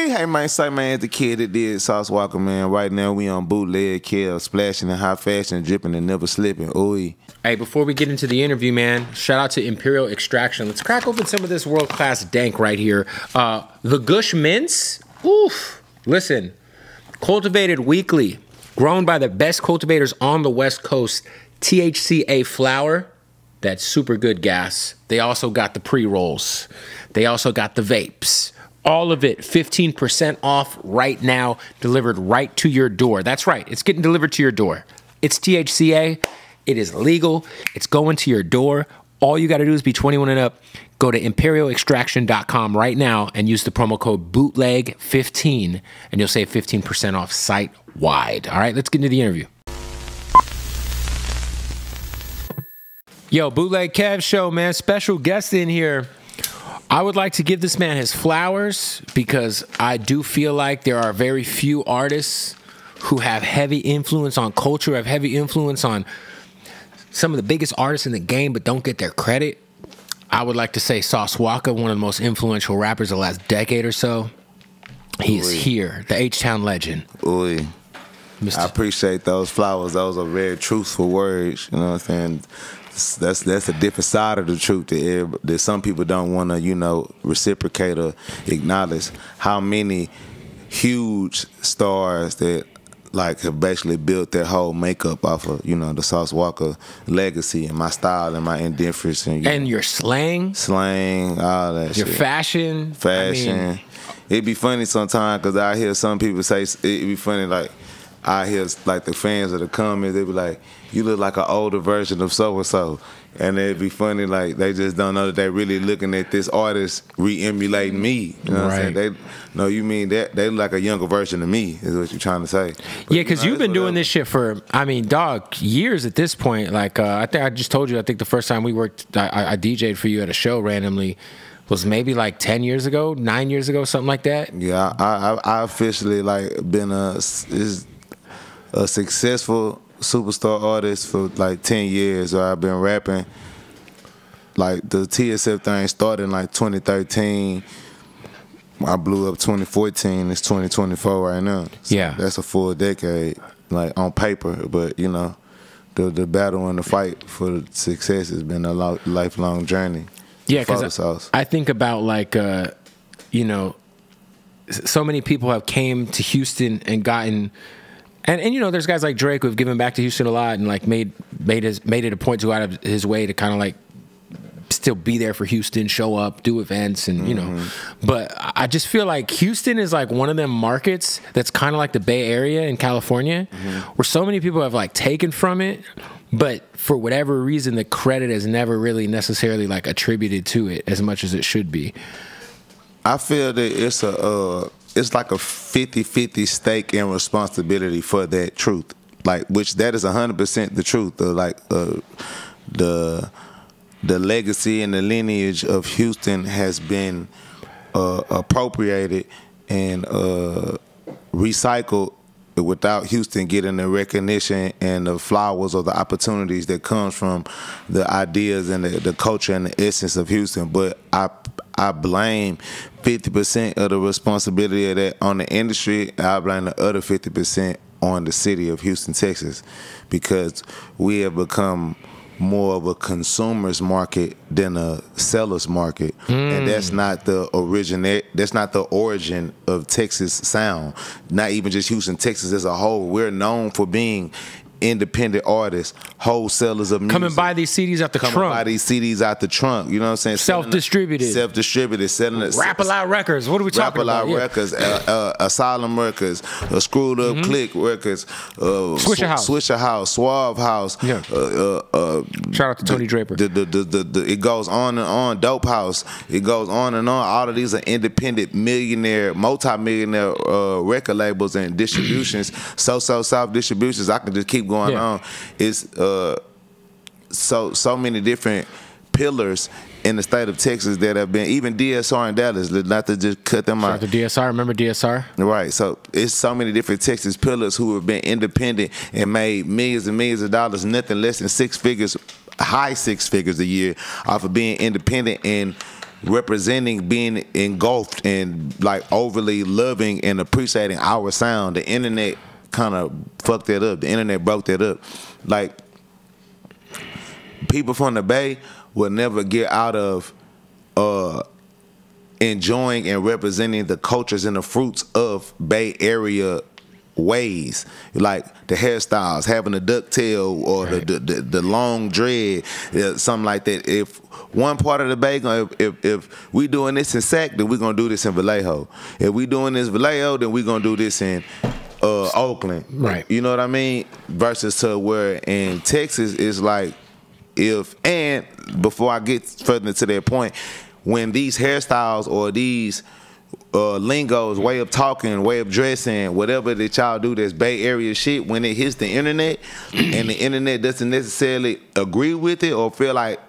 Hey, man, say, man, it's the kid that did Sauce Walka, man. Right now, we on Bootleg, Kill, splashing in high fashion, dripping and never slipping. Ooh. Hey, before we get into the interview, man, shout out to Imperial Extraction. Let's crack open some of this world-class dank right here. The Gush Mints, oof. Listen, cultivated weekly, grown by the best cultivators on the West Coast, THCA flower, that's super good gas. They also got the pre-rolls. They also got the vapes. All of it, 15% off right now, delivered right to your door. That's right, it's getting delivered to your door. It's THCA, it is legal, it's going to your door. All you gotta do is be 21 and up. Go to imperialextraction.com right now and use the promo code BOOTLEG15 and you'll save 15% off site-wide. All right, let's get into the interview. Yo, Bootleg Kev Show, man, special guest in here. I would like to give this man his flowers because I do feel like there are very few artists who have heavy influence on culture, have heavy influence on some of the biggest artists in the game but don't get their credit. I would like to say Sauce Walka, one of the most influential rappers of the last decade or so. He is here, the H-Town legend. Ooh. I appreciate those flowers. Those are very truthful words, you know what I'm saying? That's a different side of the truth that some people don't want to, you know, reciprocate or acknowledge. How many huge stars that like have basically built their whole makeup off of, you know, the Sauce Walka legacy and my style and my indifference and your slang, all that your shit. fashion. I mean, it'd be funny sometimes because I hear some people say it'd be funny like. I hear like the fans of the comments, they be like, "You look like an older version of so and so," and it'd be funny like they just don't know that they really looking at this artist re-emulating me. You know what I'm saying? They no, you mean that they look like a younger version of me is what you're trying to say. But, yeah, because you've been doing this shit for, I mean, dog, years at this point. Like I think I just told you, I think the first time we worked, I DJ'd for you at a show randomly. Was maybe like 10 years ago, 9 years ago, something like that. Yeah, I officially like been a successful superstar artist for like 10 years. So I've been rapping. Like the TSF thing started in like 2013. I blew up 2014. It's 2024 right now. So yeah, that's a full decade, like on paper. But you know, the battle and the fight for the success has been a lifelong journey. Yeah, because I think about like, you know, so many people have came to Houston and gotten. And you know, there's guys like Drake who have given back to Houston a lot and like made it a point to go out of his way to kind of like still be there for Houston, show up, do events, and you know. But I just feel like Houston is like one of them markets that's kind of like the Bay Area in California, where so many people have like taken from it, but for whatever reason, the credit is never really necessarily like attributed to it as much as it should be. I feel that it's like a 50-50 stake in responsibility for that truth, like which that is 100% the truth. The legacy and the lineage of Houston has been appropriated and recycled without Houston getting the recognition and the flowers or the opportunities that comes from the ideas and the culture and the essence of Houston. But I blame 50% of the responsibility of that on the industry. I blame the other 50% on the city of Houston, Texas, because we have become more of a consumer's market than a seller's market, and that's not the origin of Texas sound. Not even just Houston, Texas as a whole. We're known for being independent artists, wholesalers of music. Coming by these CDs out the trunk. Coming by these CDs out the trunk. You know what I'm saying? Self-distributed. Self-distributed. Selling it. Rap-A-Lot Records. What are we talking about? Rap-A-Lot Records, Asylum Records, Screwed Up Click Records, Swisher House, Suave House. Yeah. Shout out to Tony Draper. It goes on and on. Dope House. It goes on and on. All of these are independent multi-millionaire record labels and distributions. South distributions. I can just keep going on. It's so many different pillars in the state of Texas that have been, even DSR in Dallas, not to just cut them out. The DSR, remember DSR? Right, so it's so many different Texas pillars who have been independent and made millions and millions of dollars, nothing less than 6 figures, high 6 figures a year off of being independent and representing, being engulfed and like overly loving and appreciating our sound. The internet kind of fucked that up. The internet broke that up. Like, people from the Bay will never get out of enjoying and representing the cultures and the fruits of Bay Area ways, like the hairstyles, having a ducktail or the long dread, something like that. If one part of the Bay, if we doing this in Sac, then we're gonna do this in Vallejo. If we doing this Vallejo, then we're gonna do this in Oakland. Right. You know what I mean? Versus to where in Texas it's like, and before I get further to that point, when these hairstyles or these lingos, way of talking, way of dressing, whatever that y'all do that's Bay Area shit, when it hits the internet and the internet doesn't necessarily agree with it or feel like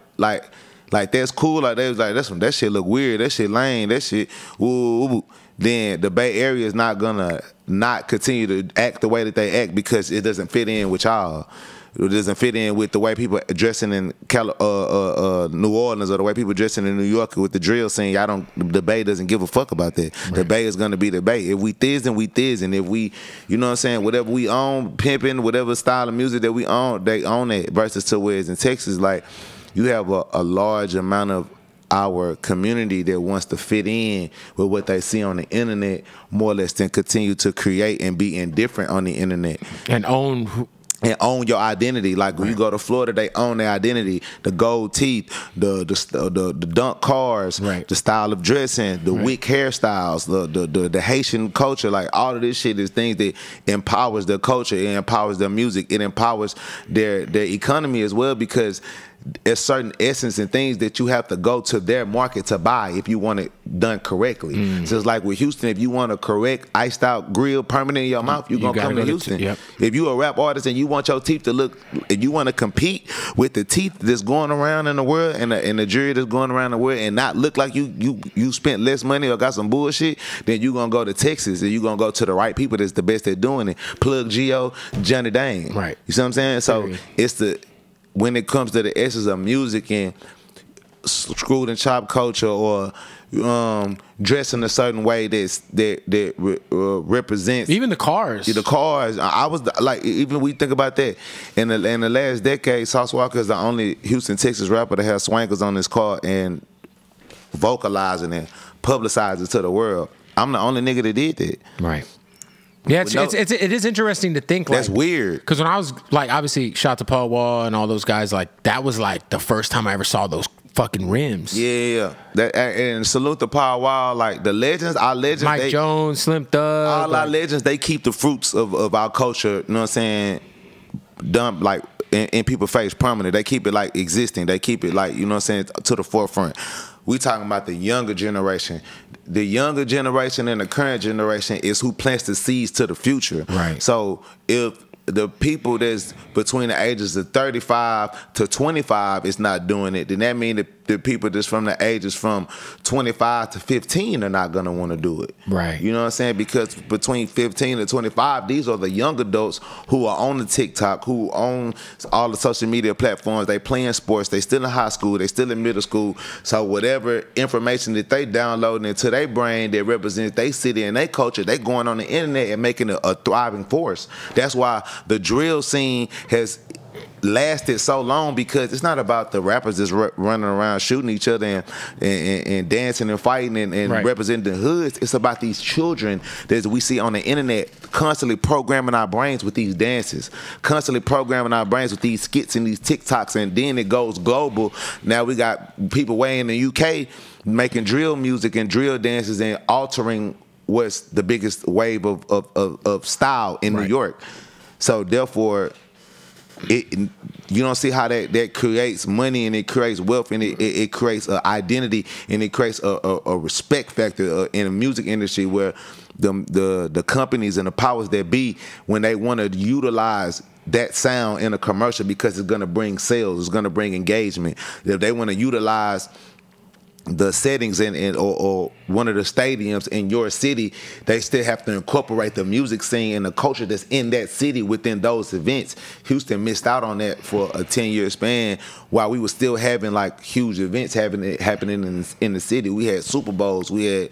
that's cool, like they was like, that shit look weird, that shit lame, that shit woo, then the Bay Area is not gonna not continue to act the way that they act because it doesn't fit in with y'all. It doesn't fit in with the way people dressing in New Orleans or the way people dressing in New York with the drill scene. The Bay doesn't give a fuck about that. Right. The Bay is gonna be the Bay. If we thizzin', we thizzin'. If we, you know what I'm saying, whatever we own, pimping, whatever style of music that we own, they own it. Versus to where it's in Texas, like, you have a large amount of our community that wants to fit in with what they see on the internet more or less than continue to create and be indifferent on the internet. And own your identity. Like, when you go to Florida, they own their identity. The gold teeth, the dunk cars, the style of dressing, the wick hairstyles, the Haitian culture. Like, all of this shit is things that empowers their culture. It empowers their music. It empowers their economy as well, because there's certain essence and things that you have to go to their market to buy if you want it done correctly. So it's like with Houston, if you want a correct iced out grill permanent in your mouth, you're gonna come to Houston. If you a rap artist and you want your teeth to look, if you want to compete with the teeth that's going around in the world and the jewelry that's going around the world and not look like you spent less money or got some bullshit, then you gonna go to Texas and you gonna go to the right people that's the best at doing it. Plug Geo, Johnny Dane. Right. You see what I'm saying? So it's when it comes to the essence of music and screwed and chopped culture or dressing a certain way that represents even the cars. The cars. I was like, even we think about that in the last decade, Sauce Walka is the only Houston, Texas rapper to have swankers on his car and vocalizing and publicizing to the world. I'm the only nigga that did that. Right. Yeah, it is interesting to think. That's weird. Because when I was like, obviously, shout to Paul Wall and all those guys, like, that was like the first time I ever saw those fucking rims. Yeah. And salute to Paul Wall, like our legends. Mike Jones, Slim Thug. All our legends, they keep the fruits of our culture, you know what I'm saying, dumped like in people's face permanent. They keep it like existing. They keep it like, you know what I'm saying, to the forefront. We talking about the younger generation. The younger generation and the current generation is who plants the seeds to the future. Right. So if the people that's between the ages of 35 to 25 is not doing it, then that means that the people that's from the ages from 25 to 15 are not going to want to do it. Right. You know what I'm saying? Because between 15 and 25, these are the young adults who are on the TikTok, who own all the social media platforms. They playing sports. They still in high school. They still in middle school. So whatever information that they downloading into their brain that represents their city and their culture, they going on the internet and making a thriving force. That's why the drill scene has lasted so long, because it's not about the rappers just running around shooting each other and dancing and fighting and representing the hoods. It's about these children that we see on the internet constantly programming our brains with these dances, constantly programming our brains with these skits and these TikToks, and then it goes global. Now we got people way in the UK making drill music and drill dances and altering what's the biggest wave of style in New York. So therefore, you don't see how that creates money, and it creates wealth, and it creates an identity, and it creates a respect factor in the music industry, where the companies and the powers that be, when they want to utilize that sound in a commercial because it's going to bring sales, it's going to bring engagement. If they want to utilize the settings or one of the stadiums in your city, they still have to incorporate the music scene and the culture that's in that city within those events. Houston missed out on that for a 10-year span while we were still having like huge events happening in the city. We had Super Bowls, we had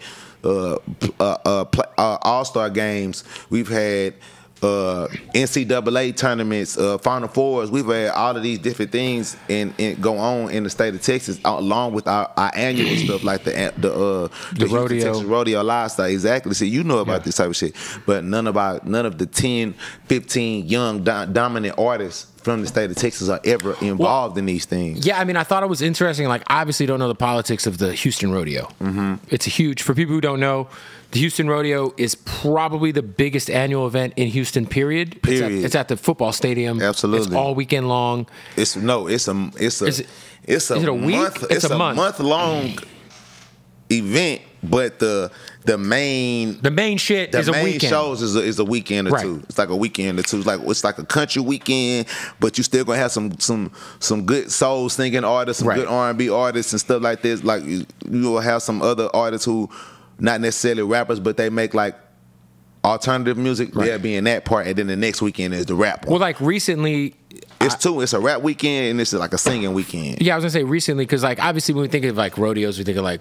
All-Star games, we've had NCAA tournaments, Final Fours. We've had all of these different things and go on in the state of Texas, along with our annual stuff like the rodeo, Texas Rodeo Lifestyle. Exactly. See, you know about this type of shit, but none of the 10, 15 young dominant artists from the state of Texas are ever involved in these things. Yeah, I mean, I thought it was interesting. Like, obviously, don't know the politics of the Houston Rodeo. Mm-hmm. It's a huge. For people who don't know, the Houston Rodeo is probably the biggest annual event in Houston. Period. It's at the football stadium. Absolutely. It's all weekend long. It's a month long event, but the main shit is a weekend. The main shows is a weekend or two. It's like a weekend or two. It's like a country weekend, but you still gonna have some good soul singing artists, some good R&B artists and stuff like this. Like you will have some other artists who not necessarily rappers, but they make like alternative music. They'll be in that part, and then the next weekend is the rap one. Well, like recently, it's a rap weekend and it's like a singing weekend. Yeah, I was gonna say recently because like obviously when we think of like rodeos, we think of like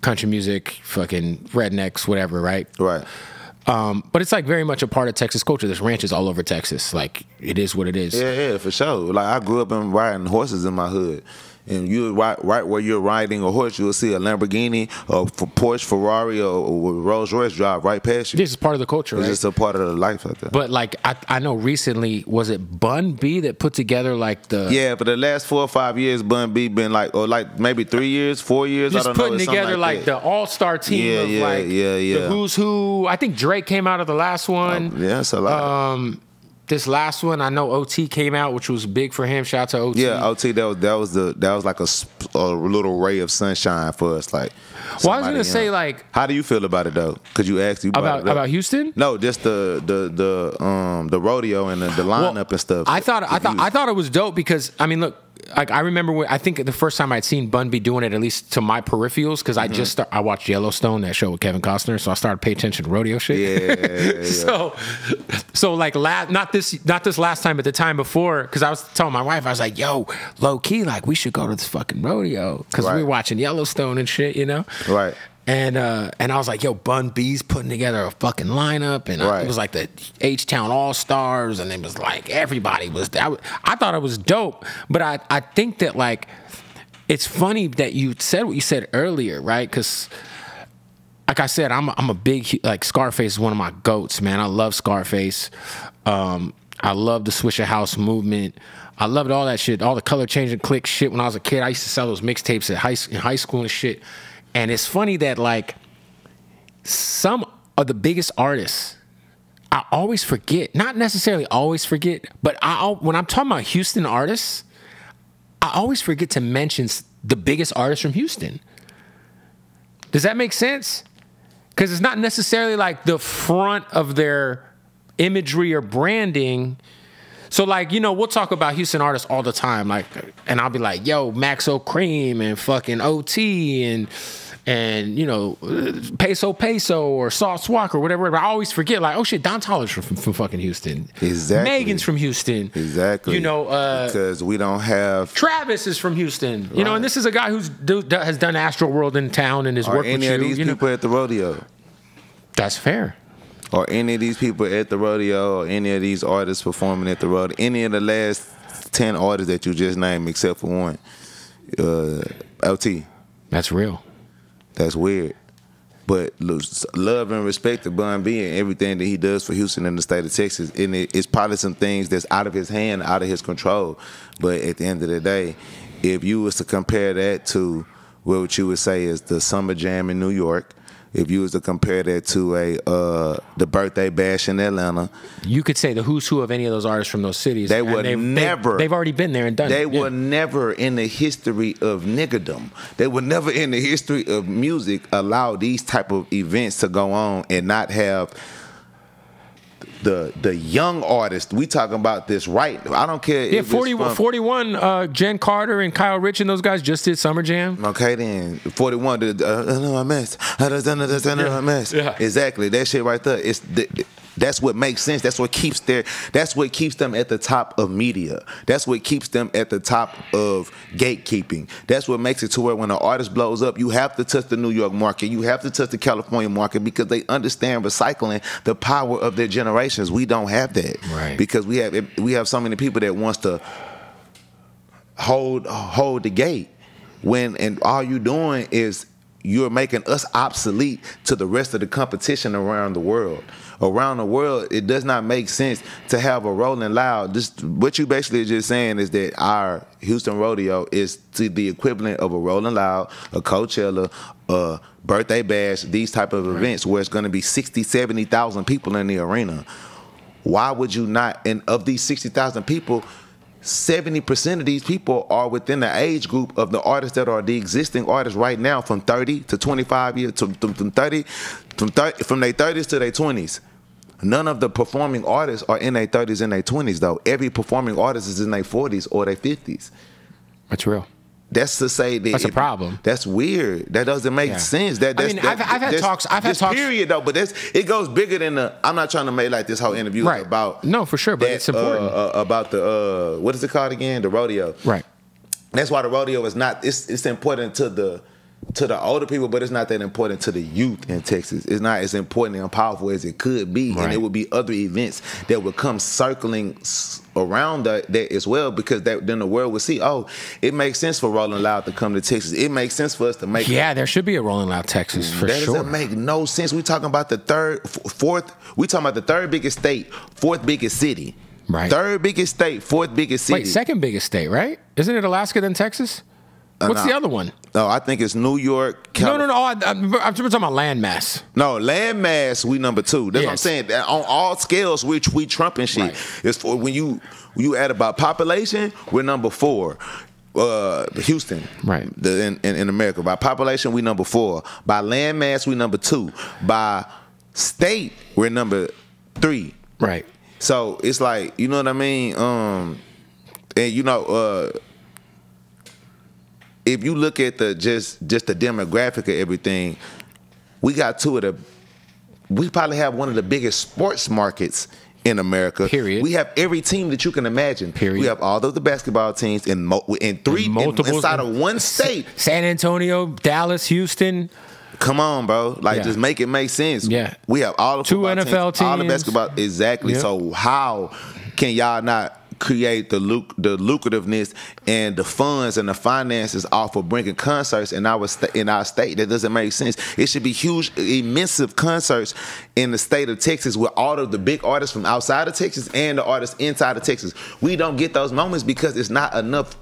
country music, fucking rednecks, whatever, right? Right. But it's like very much a part of Texas culture. There's ranches all over Texas. Like it is what it is. Yeah, for sure. Like I grew up in riding horses in my hood. And you right where you're riding a horse, you'll see a Lamborghini, a Porsche, Ferrari, or Rolls Royce drive right past you. This is part of the culture, right? It's just a part of the life like that. But like I know recently, was it Bun B that put together like the? Yeah, for the last 4 or 5 years, Bun B been like, or like maybe 3 years, 4 years. Just I don't know. Putting together like the all-star team of the who's who. I think Drake came out of the last one. Yeah, it's a lot. This last one, I know OT came out, which was big for him. Shout out to OT. Yeah, OT. That was like a little ray of sunshine for us. Like, well, I was gonna say like, how do you feel about it though? Could you ask about Houston? No, just the rodeo and the lineup and stuff. I thought it was dope because I mean, look. Like I remember, I think the first time I'd seen Bun B doing it, at least to my peripherals, because I watched Yellowstone, that show with Kevin Costner, so I started paying attention to rodeo shit. Yeah. so like not this last time, but the time before, because I was telling my wife, I was like, yo, low key, like we should go to this fucking rodeo because we were watching Yellowstone and shit, you know? Right. And I was like, yo, Bun B's putting together a fucking lineup, and it was like the H-Town All-Stars, and it was like everybody was. I thought it was dope, but I think that like it's funny that you said what you said earlier, right? Because like I said, I'm a big like Scarface is one of my goats, man. I love Scarface. I love the Swisher House movement. I loved all that shit, all the color changing click shit. When I was a kid, I used to sell those mixtapes in high school and shit. And it's funny that, like, some of the biggest artists, I always forget, not necessarily always forget, but when I'm talking about Houston artists, I always forget to mention the biggest artists from Houston. Does that make sense? Because it's not necessarily, like, the front of their imagery or branding. So, like, you know, we'll talk about Houston artists all the time, like, and I'll be like, yo, Max O'Cream and fucking OT and you know, Peso or Sauce Walker or whatever. But I always forget, like, oh shit, Don Tolliver's from fucking Houston. Exactly. Megan's from Houston. Exactly. You know, because we don't have Travis is from Houston. You know, and this is a guy has done Astro World in town and has worked with any of these people at the rodeo. That's fair. Or any of these people at the rodeo, or any of these artists performing at the rodeo, any of the last 10 artists that you just named, except for one, LT. That's real. That's weird. But love and respect to Bun B and everything that he does for Houston and the state of Texas. And it's probably some things that's out of his hand, out of his control. But at the end of the day, if you was to compare that to what you would say is the Summer Jam in New York, if you was to compare that to the Birthday Bash in Atlanta, you could say the who's who of any of those artists from those cities. They've already been there and done it. They were never in the history of niggerdom. They were never in the history of music allow these type of events to go on and not have the young artists. We talking about this right. I don't care. Yeah, if 41, Jen Carter and Kyle Rich and those guys just did Summer Jam. Okay, then 41. I mess. I mess. Yeah. Exactly. That shit right there. That's what makes sense. That's what keeps them at the top of media. That's what keeps them at the top of gatekeeping. That's what makes it to where when an artist blows up, you have to touch the New York market. You have to touch the California market because they understand recycling, the power of their generations. We don't have that. Right. Because we have so many people that wants to hold the gate and all you're doing is you're making us obsolete to the rest of the competition around the world. Around the world, it does not make sense to have a Rolling Loud. What you basically just saying is that our Houston Rodeo is to the equivalent of a Rolling Loud, a Coachella, a Birthday Bash, these type of events where it's going to be 60, 70,000 people in the arena. Why would you not? And of these 60,000 people, 70% of these people are within the age group of the artists that are the existing artists right now, from 30 to 25 years, from their 30s to their 20s. None of the performing artists are in their 30s and their 20s, though. Every performing artist is in their 40s or their 50s. That's real. That's to say that that's a problem. That's weird. That doesn't make sense. I've had talks. Period, though. But it goes bigger than the. I'm not trying to make like this whole interview about. No, for sure, but it's important about the what is it called again? The rodeo. Right. That's why the rodeo is not. It's important to the older people, but it's not that important to the youth in Texas. It's not as important and powerful as it could be, and there would be other events that would come circling around that as well, because then the world would see, oh, it makes sense for Rolling Loud to come to Texas. It makes sense for us to make. Yeah, there should be a Rolling Loud Texas for sure. That doesn't make no sense. We talking about the third biggest state, fourth biggest city. Right. Third biggest state, fourth biggest city. Wait, second biggest state, right? Isn't it Alaska then Texas? What's the other one? No, I think it's New York. No. I'm talking about landmass. No, landmass, we number 2. That's what I'm saying. On all scales, we trumping shit. Right. It's for when you add about population, we're number 4. Houston, right? In America, by population, we number 4. By landmass, we number 2. By state, we're number 3. Right. So it's like, you know what I mean? And you know. If you look at just the demographic of everything, we probably have one of the biggest sports markets in America. Period. We have every team that you can imagine. Period. We have all of the basketball teams inside of one state. San Antonio, Dallas, Houston. Come on, bro. Just make it make sense. Yeah. We have all the 2 NFL teams. All the basketball. Exactly. Yep. So how can y'all not create the lucrativeness and the funds and the finances off of bringing concerts in our state? That doesn't make sense. It should be huge, immense concerts in the state of Texas with all of the big artists from outside of Texas and the artists inside of Texas. We don't get those moments because it's not enough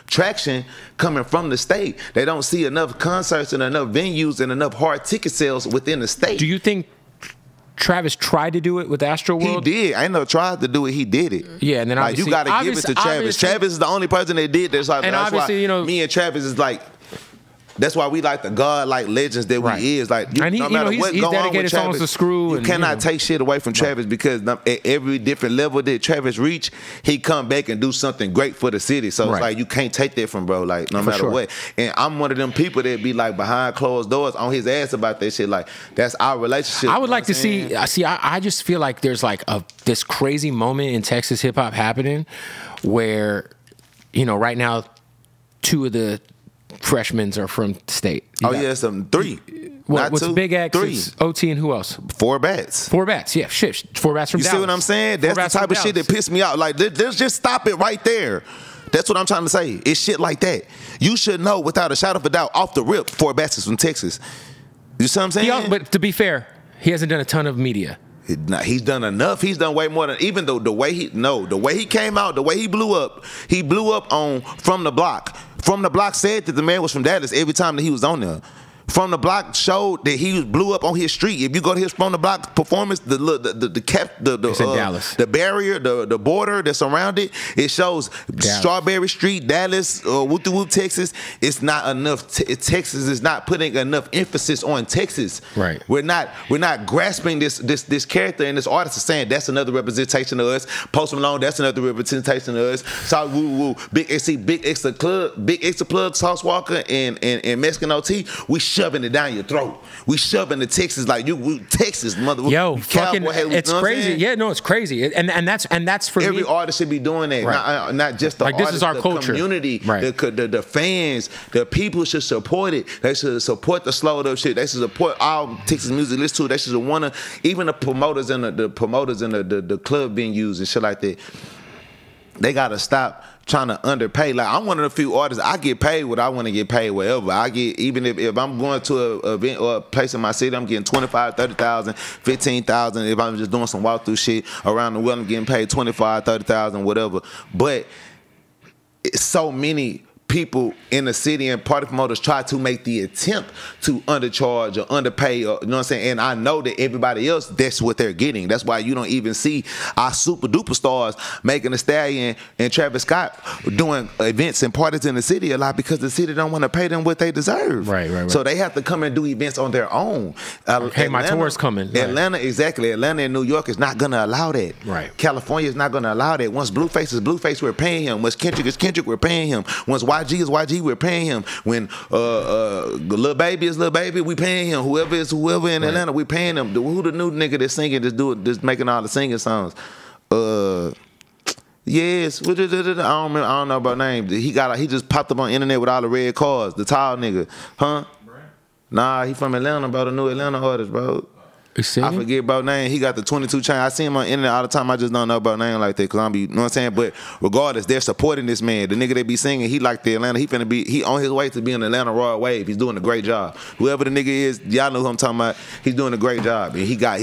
traction coming from the state. They don't see enough concerts and enough venues and enough hard ticket sales within the state. Do you think Travis tried to do it with Astroworld? He did. I ain't no tried to do it. He did it. Yeah, and then you got to give it to Travis. Travis is the only person that did this. And obviously, me and Travis is like. That's why we like the God-like legends that we is. Like, no matter what he's going on with Travis, to Screw. You cannot take shit away from Travis because at every different level that Travis reach, he come back and do something great for the city. So it's like you can't take that from bro. Like no matter what. And I'm one of them people that be like behind closed doors on his ass about that shit. Like that's our relationship. I would like to see. I just feel like there's like this crazy moment in Texas hip hop happening where, right now, 2 of the freshmen are from the state. Some 3. What's 2, Big X? 3. OT and who else? 4 bats. 4 bats. Yeah, shit. 4 bats from Dallas. You see what I'm saying? That's the type of shit that pissed me out. Like, let's just stop it right there. That's what I'm trying to say. It's shit like that. You should know without a shadow of a doubt, off the rip, 4 bats is from Texas. You see what I'm saying? But to be fair, he hasn't done a ton of media. He's done enough. He's done way more than, even though the way he came out, the way he blew up on From the Block. From the Block said that the man was from Dallas every time that he was on there. From the Block showed that he blew up on his street. If you go to his From the Block performance, the Dallas. The barrier, the border that's around it, it shows Dallas. Strawberry Street, Dallas, Whoop Whoop, Texas. It's not enough. Texas is not putting enough emphasis on Texas. Right. We're not grasping this character, and this artist is saying that's another representation of us. Post Malone, that's another representation of us. So Big Extra Plug, Sauce Walker, and Mexican OT. We shoving it down your throat. We shoving the Texas like Texas mother. Yo, fucking, it's crazy. Yeah, no, it's crazy, and that's for every me. artist should be doing that. Right. Not just the like artists, this is our the culture. Community, right. the fans, the people should support it. They should support the slowed up shit. They should support all Texas music. Listen to it. They should wanna even the promoters and the club being used and shit like that. They gotta stop trying to underpay. Like, I'm one of the few artists, I get paid what I want to get paid wherever. I get, even if I'm going to an event or a place in my city, I'm getting 25, 30,000, 15,000. If I'm just doing some walkthrough shit around the world, I'm getting paid 25, 30,000, whatever. But it's so many people in the city and party promoters try to make the attempt to undercharge or underpay, or, you know what I'm saying? And I know that everybody else, that's what they're getting. That's why you don't even see our super duper stars Megan Thee Stallion and Travis Scott doing events and parties in the city a lot, because the city don't want to pay them what they deserve. Right. So they have to come and do events on their own. Hey, my tour's coming. Right. Atlanta, exactly. Atlanta and New York is not going to allow that. Right. California is not going to allow that. Once Blueface is Blueface, we're paying him. Once Kendrick is Kendrick, we're paying him. Once YG is YG, we're paying him. When Lil Baby is Lil Baby, we paying him. Whoever in Atlanta, we paying him. Who the new nigga that's singing, that's making all the singing songs? Yes, I don't know about names. He just popped up on the internet with all the red cars. The tall nigga, huh? Nah, he from Atlanta, bro. The new Atlanta artist, bro. I forget about name. He got the 22 chain. I see him on the internet all the time. I just don't know about name like that, because I'm you know what I'm saying? But regardless, they're supporting this man. The nigga they be singing, he like the Atlanta. He on his way to being an Atlanta Royal Wave. He's doing a great job. Whoever the nigga is, y'all know who I'm talking about. He's doing a great job. And he got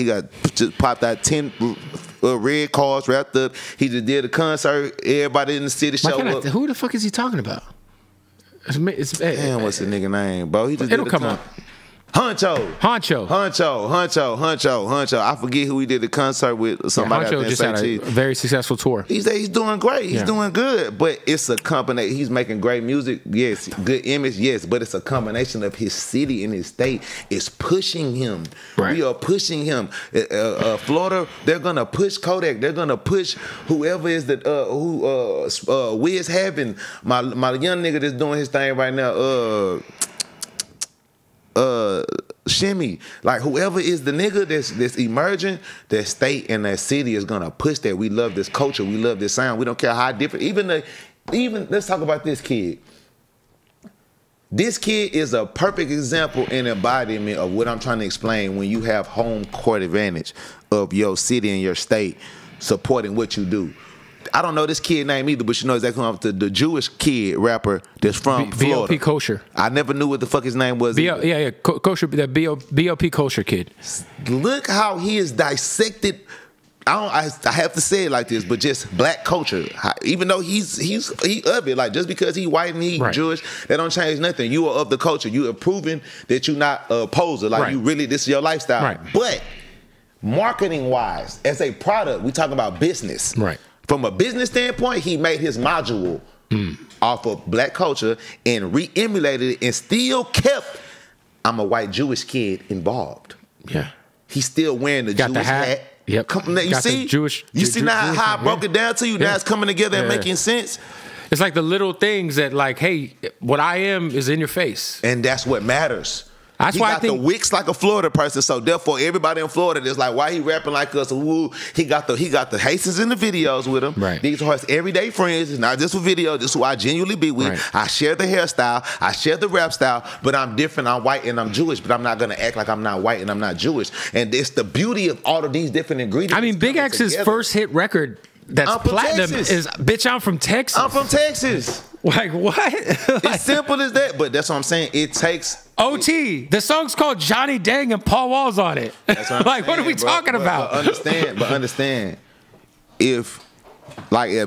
just popped out 10 red cars wrapped up. He just did a concert. Everybody in the city showed up. Who the fuck is he talking about? Damn, what's the nigga name, bro? He just it'll come up. Honcho. I forget who he did the concert with. Somebody Honcho just had a very successful tour. He's doing great. He's doing good. But it's a combination. He's making great music. Yes. Good image. Yes. But it's a combination of his city and his state. It's pushing him. Right. We are pushing him. Florida, they're gonna push Kodak. They're gonna push whoever is Wiz having my young nigga that's doing his thing right now. Shimmy, like whoever is the nigga that's emerging, that state and that city is gonna push that. We love this culture, we love this sound. We don't care how different. Even let's talk about this kid. This kid is a perfect example and embodiment of what I'm trying to explain. When you have home court advantage of your city and your state supporting what you do. I don't know this kid name either, but you know exactly who the Jewish kid rapper that's from Florida. B.O.P. Kosher. I never knew what the fuck his name was. Kosher, the B.O.P. Kosher kid. Look how he is dissected. I have to say it like this, but just black culture. Even though he of it, like just because he white and he Jewish, that don't change nothing. You are of the culture. You are proving that you're not a poser. Like you really, this is your lifestyle. Right. But marketing wise, as a product, we talking about business. Right. From a business standpoint, he made his module off of black culture and re-emulated it and still kept I'm a white Jewish kid involved. Yeah. He's still wearing the Jewish hat. Yep. You see? You see now how I broke it down to you? Now it's coming together and making sense? It's like the little things that like, hey, what I am is in your face. And that's what matters. That's why I think the wicks like a Florida person, so therefore everybody in Florida is like, why he rapping like us? Ooh, he got the Hastings in the videos with him. Right. These are his everyday friends. It's not just for video. This is who I genuinely be with. Right. I share the hairstyle. I share the rap style, but I'm different. I'm white and I'm Jewish, but I'm not gonna act like I'm not white and I'm not Jewish. And it's the beauty of all of these different ingredients. I mean, Big X's first hit record that's platinum Texas. is "Bitch, I'm from Texas." I'm from Texas. Like what? It's simple as that, but that's what I'm saying. It takes OT. The song's called Johnny Dang and Paul Wall's on it. That's what I'm like, saying, what are we talking about? But understand, if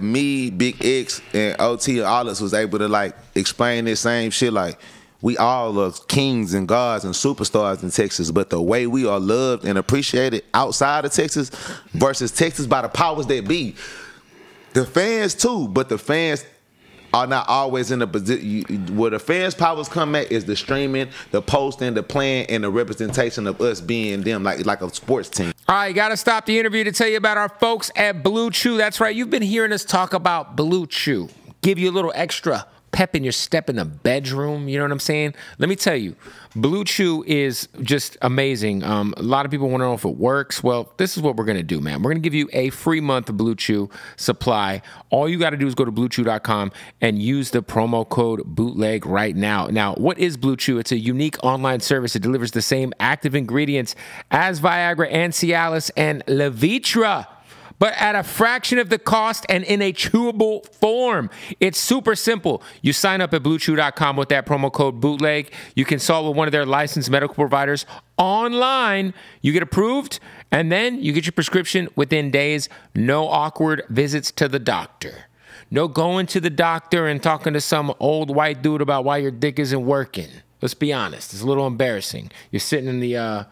me, Big X, and OT and all us was able to like explain this same shit, like We all are kings and gods and superstars in Texas, but the way we are loved and appreciated outside of Texas versus Texas by the powers that be, the fans too, but the fans are not always in the position. Where the fans' powers come at is the streaming, the posting, the playing, and the representation of us being them, like a sports team. All right, got to stop the interview to tell you about our folks at Blue Chew. That's right, you've been hearing us talk about Blue Chew. Give you a little extra pep in your step in the bedroom, you know what I'm saying? Let me tell you, Blue Chew is just amazing. A lot of people want to know if it works. Well, this is what we're going to do, man. We're going to give you a free month of Blue Chew supply. All you got to do is go to BlueChew.com and use the promo code Bootleg right now. Now, what is Blue Chew? It's a unique online service that delivers the same active ingredients as Viagra and Cialis and Levitra, but at a fraction of the cost and in a chewable form. It's super simple. You sign up at BlueChew.com with that promo code Bootleg. You consult with one of their licensed medical providers online. You get approved, and then you get your prescription within days. No awkward visits to the doctor. No going to the doctor and talking to some old white dude about why your dick isn't working. Let's be honest. It's a little embarrassing. You're sitting in the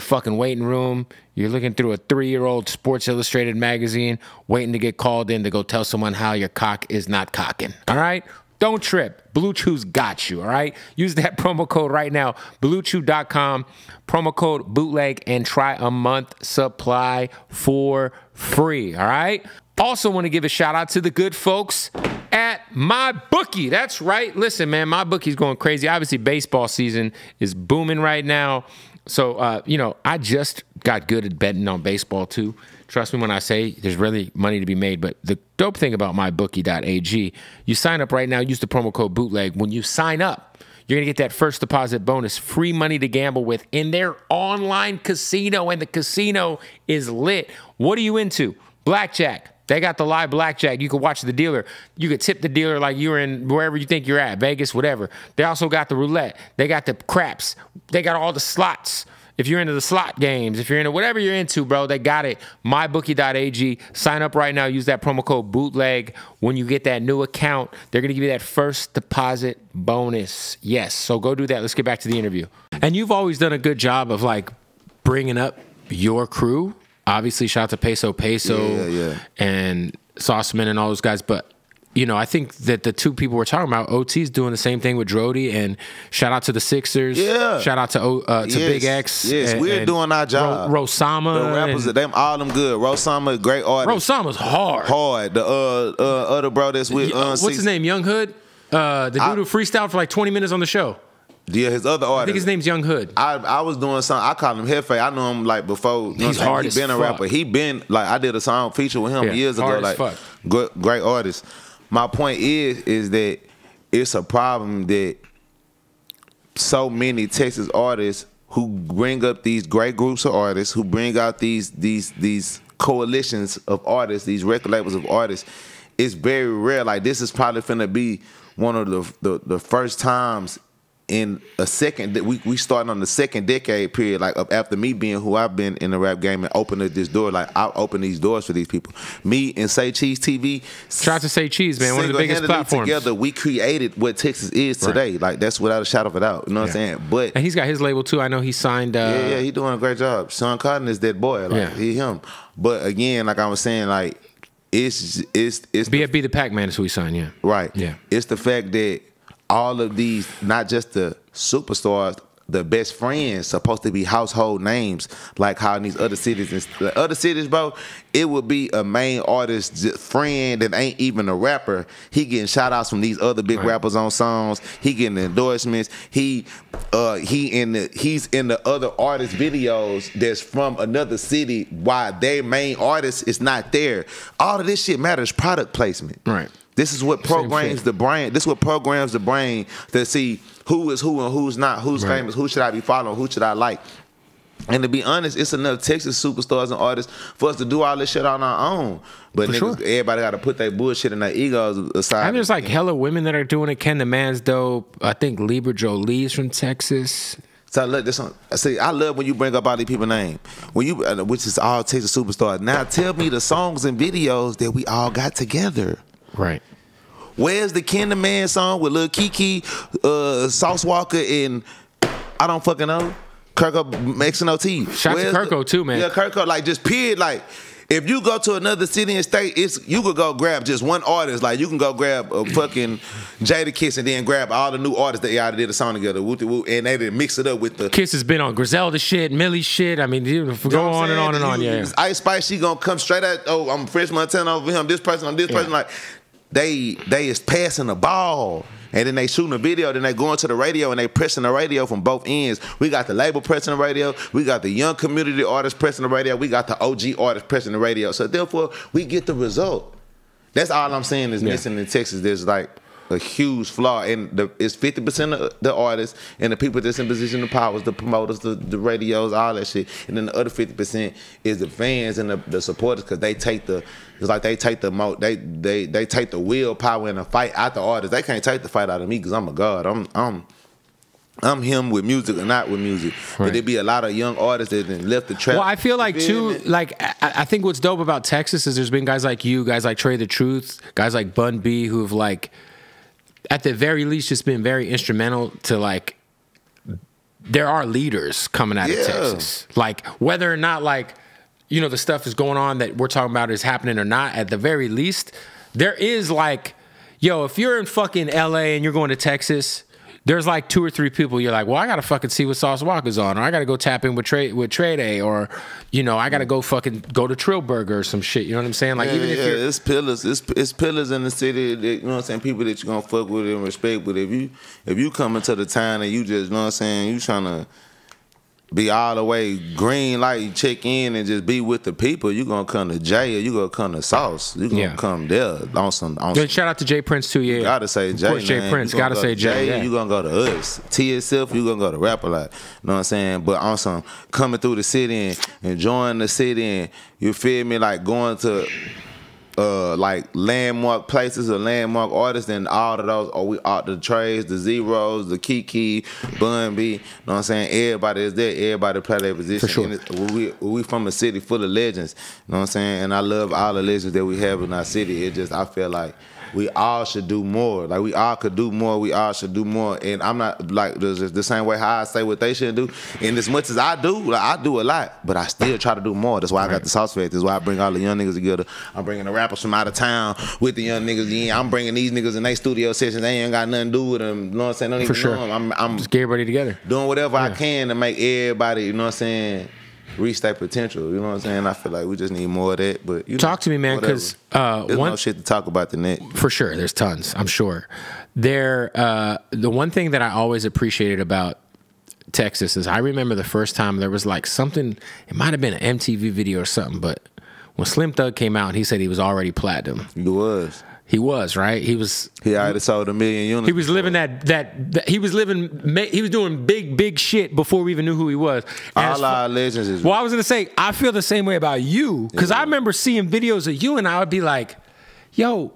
fucking waiting room. You're looking through a 3-year-old Sports Illustrated magazine, waiting to get called in to go tell someone how your cock is not cocking. All right? Don't trip. Blue Chew's got you, all right? Use that promo code right now, BlueChew.com, promo code Bootleg, and try a month supply for free, all right? Also want to give a shout out to the good folks at MyBookie. That's right. Listen, man, MyBookie's going crazy. Obviously, baseball season is booming right now. So, I just got good at betting on baseball, too. Trust me when I say there's really money to be made. But the dope thing about mybookie.ag, you sign up right now, use the promo code Bootleg. When you sign up, you're going to get that first deposit bonus, free money to gamble with in their online casino, and the casino is lit. What are you into? Blackjack. They got the live blackjack. You could watch the dealer. You could tip the dealer like you're in wherever you think you're at, Vegas, whatever. They also got the roulette. They got the craps. They got all the slots. If you're into the slot games, if you're into whatever you're into, bro, they got it. MyBookie.ag. Sign up right now. Use that promo code Bootleg. When you get that new account, they're going to give you that first deposit bonus. Yes, so go do that. Let's get back to the interview. And you've always done a good job of, like, bringing up your crew. Obviously, shout out to Peso and Sauceman and all those guys. But, I think that the two people we're talking about, OT's doing the same thing with Drody. And shout out to the Sixers. Yeah. Shout out to Big X. Yes, we're doing our job. Rosama. The rappers, all them good. Rosama, great artist. Rosama's hard. Hard. The other bro that's with... what's his name? Young Hood? The dude who freestyled for like 20 minutes on the show. Yeah, his other artist. I think his name's Young Hood. I was doing something. I called him Hefe. I knew him like before. He's hard as fuck. He been a rapper. He been like I did a song feature with him years ago. Like great artist. My point is that it's a problem that so many Texas artists who bring up these great groups of artists, who bring out these coalitions of artists, these record labels of artists, it's very rare. Like this is probably finna be one of the first times in a second that we starting on the second decade period, like after me being who I've been in the rap game and opening this door, like I'll open these doors for these people. Me and Say Cheese TV. Shout out to Say Cheese, man, one of the biggest platforms. Together, we created what Texas is today. Right. Like that's without a shadow of a doubt. You know what I'm saying? But and he's got his label too. I know he signed. Yeah, he's doing a great job. Sean Cotton is that boy. Like he him. But again, like I was saying, like it's BFB the Pac-Man is who he signed. Yeah. Right. Yeah. It's the fact that all of these, not just the superstars, the best friends, supposed to be household names, like how in these other cities. The other cities, bro, it would be a main artist friend that ain't even a rapper. He getting shout outs from these other big rappers on songs. He getting endorsements. He's in the other artist videos that's from another city while their main artist is not there. All of this shit matters. Product placement. Right. This is what programs the brain. This is what programs the brain to see who is who and who's not, who's famous, who should I be following, who should I like. And to be honest, it's enough Texas superstars and artists for us to do all this shit on our own. But niggas, everybody got to put their bullshit and their egos aside. And there's like hella women that are doing it. Ken the Man's dope. I think Libra Jolie's from Texas. So look, this one. See, I love when you bring up all these people's name, when you, which is all Texas superstars. Now tell me the songs and videos that we all got together. Right. Where's the Kinder Man song with Lil Kiki, Sauce Walka, and I don't fucking know, Kirko Maxon OT. Shout to Kirko too, man. Yeah, Kirko, like just period, like. If you go to another city and state, you could go grab just one artist. Like you can go grab a fucking Jadakiss and then grab all the new artists that y'all did a song together, and they did mix it up with the. Kiss has been on Griselda shit, Millie shit. I mean, go on and on and on. Yeah. Ice Spice, she gonna come straight out. Oh, I'm French Montana over him. This person, I'm this person. Like they is passing the ball. And then they shooting a video, then they going to the radio and they pressing the radio from both ends. We got the label pressing the radio. We got the young community artists pressing the radio. We got the OG artists pressing the radio. So therefore, we get the result. That's all I'm saying is missing in Texas. There's like a huge flaw. And it's 50% of the artists and the people that's in position of power, the promoters, the radios, all that shit. And then the other 50% is the fans and the supporters because they take the It's like they take they take the willpower in the fight out the artist. They can't take the fight out of me because I'm a god. I'm him with music or not with music. Right. But there be a lot of young artists that left the trap. Well, I feel like too, like I think what's dope about Texas is there's been guys like you, guys like Trey the Truth, guys like Bun B who've like at the very least just been very instrumental to like there are leaders coming out of Texas. Like whether or not like you know the stuff is going on that we're talking about is happening or not, at the very least there is like, yo, if you're in fucking LA and you're going to Texas, there's like 2 or 3 people you're like, well, I gotta fucking see what Sauce Walka's on, or I gotta go tap in with Trey Day, or you know, I gotta go to Trillburger or some shit. You know what I'm saying? Like even if you're it's pillars, it's pillars in the city. That, you know what I'm saying? People that you gonna fuck with and respect. But if you come into the town and you just, you know what I'm saying, you trying to be all the way green light, you check in and just be with the people, you gonna come to Jay or you gonna come to Sauce. You gonna come there on some. Shout out to Jay Prince too, yeah. Gotta say Jay. Of course, Jay Prince. Gotta say Jay. Yeah. You gonna go to us. T itself, you gonna go to Rap a Lot. You know what I'm saying? But on some coming through the city and enjoying the city and you feel me, like going to like landmark places or landmark artists, and all of those, or we out the Trays, the Zeros, the Kiki, Bun B, you know what I'm saying? Everybody is there, everybody play their position. For sure. We from a city full of legends, you know what I'm saying? And I love all the legends that we have in our city. It just, I feel like we all should do more. Like we all could do more. We all should do more. And I'm not like the same way how I say what they should do. And as much as I do, like I do a lot, but I still try to do more. That's why I got the Sauce Factory. That's why I bring all the young niggas together. I'm bringing the rappers from out of town with the young niggas in. I'm bringing these niggas in their studio sessions. They ain't got nothing to do with them. You know what I'm saying? Don't even know them. I'm just get everybody together. Doing whatever I can to make everybody, you know what I'm saying, reach their potential. You know what I'm saying? I feel like we just need more of that. But you talk to me, man, because there's no shit to talk about the net. For sure, there's tons. I'm sure. The one thing that I always appreciated about Texas is I remember the first time there was like something. It might have been an MTV video or something, but when Slim Thug came out, he said he was already platinum. He was. He was, right? He was. He already sold 1 million units. He was living he was doing big shit before we even knew who he was. And all our legends is. Well, I was gonna say I feel the same way about you because I remember seeing videos of you and I would be like, "Yo,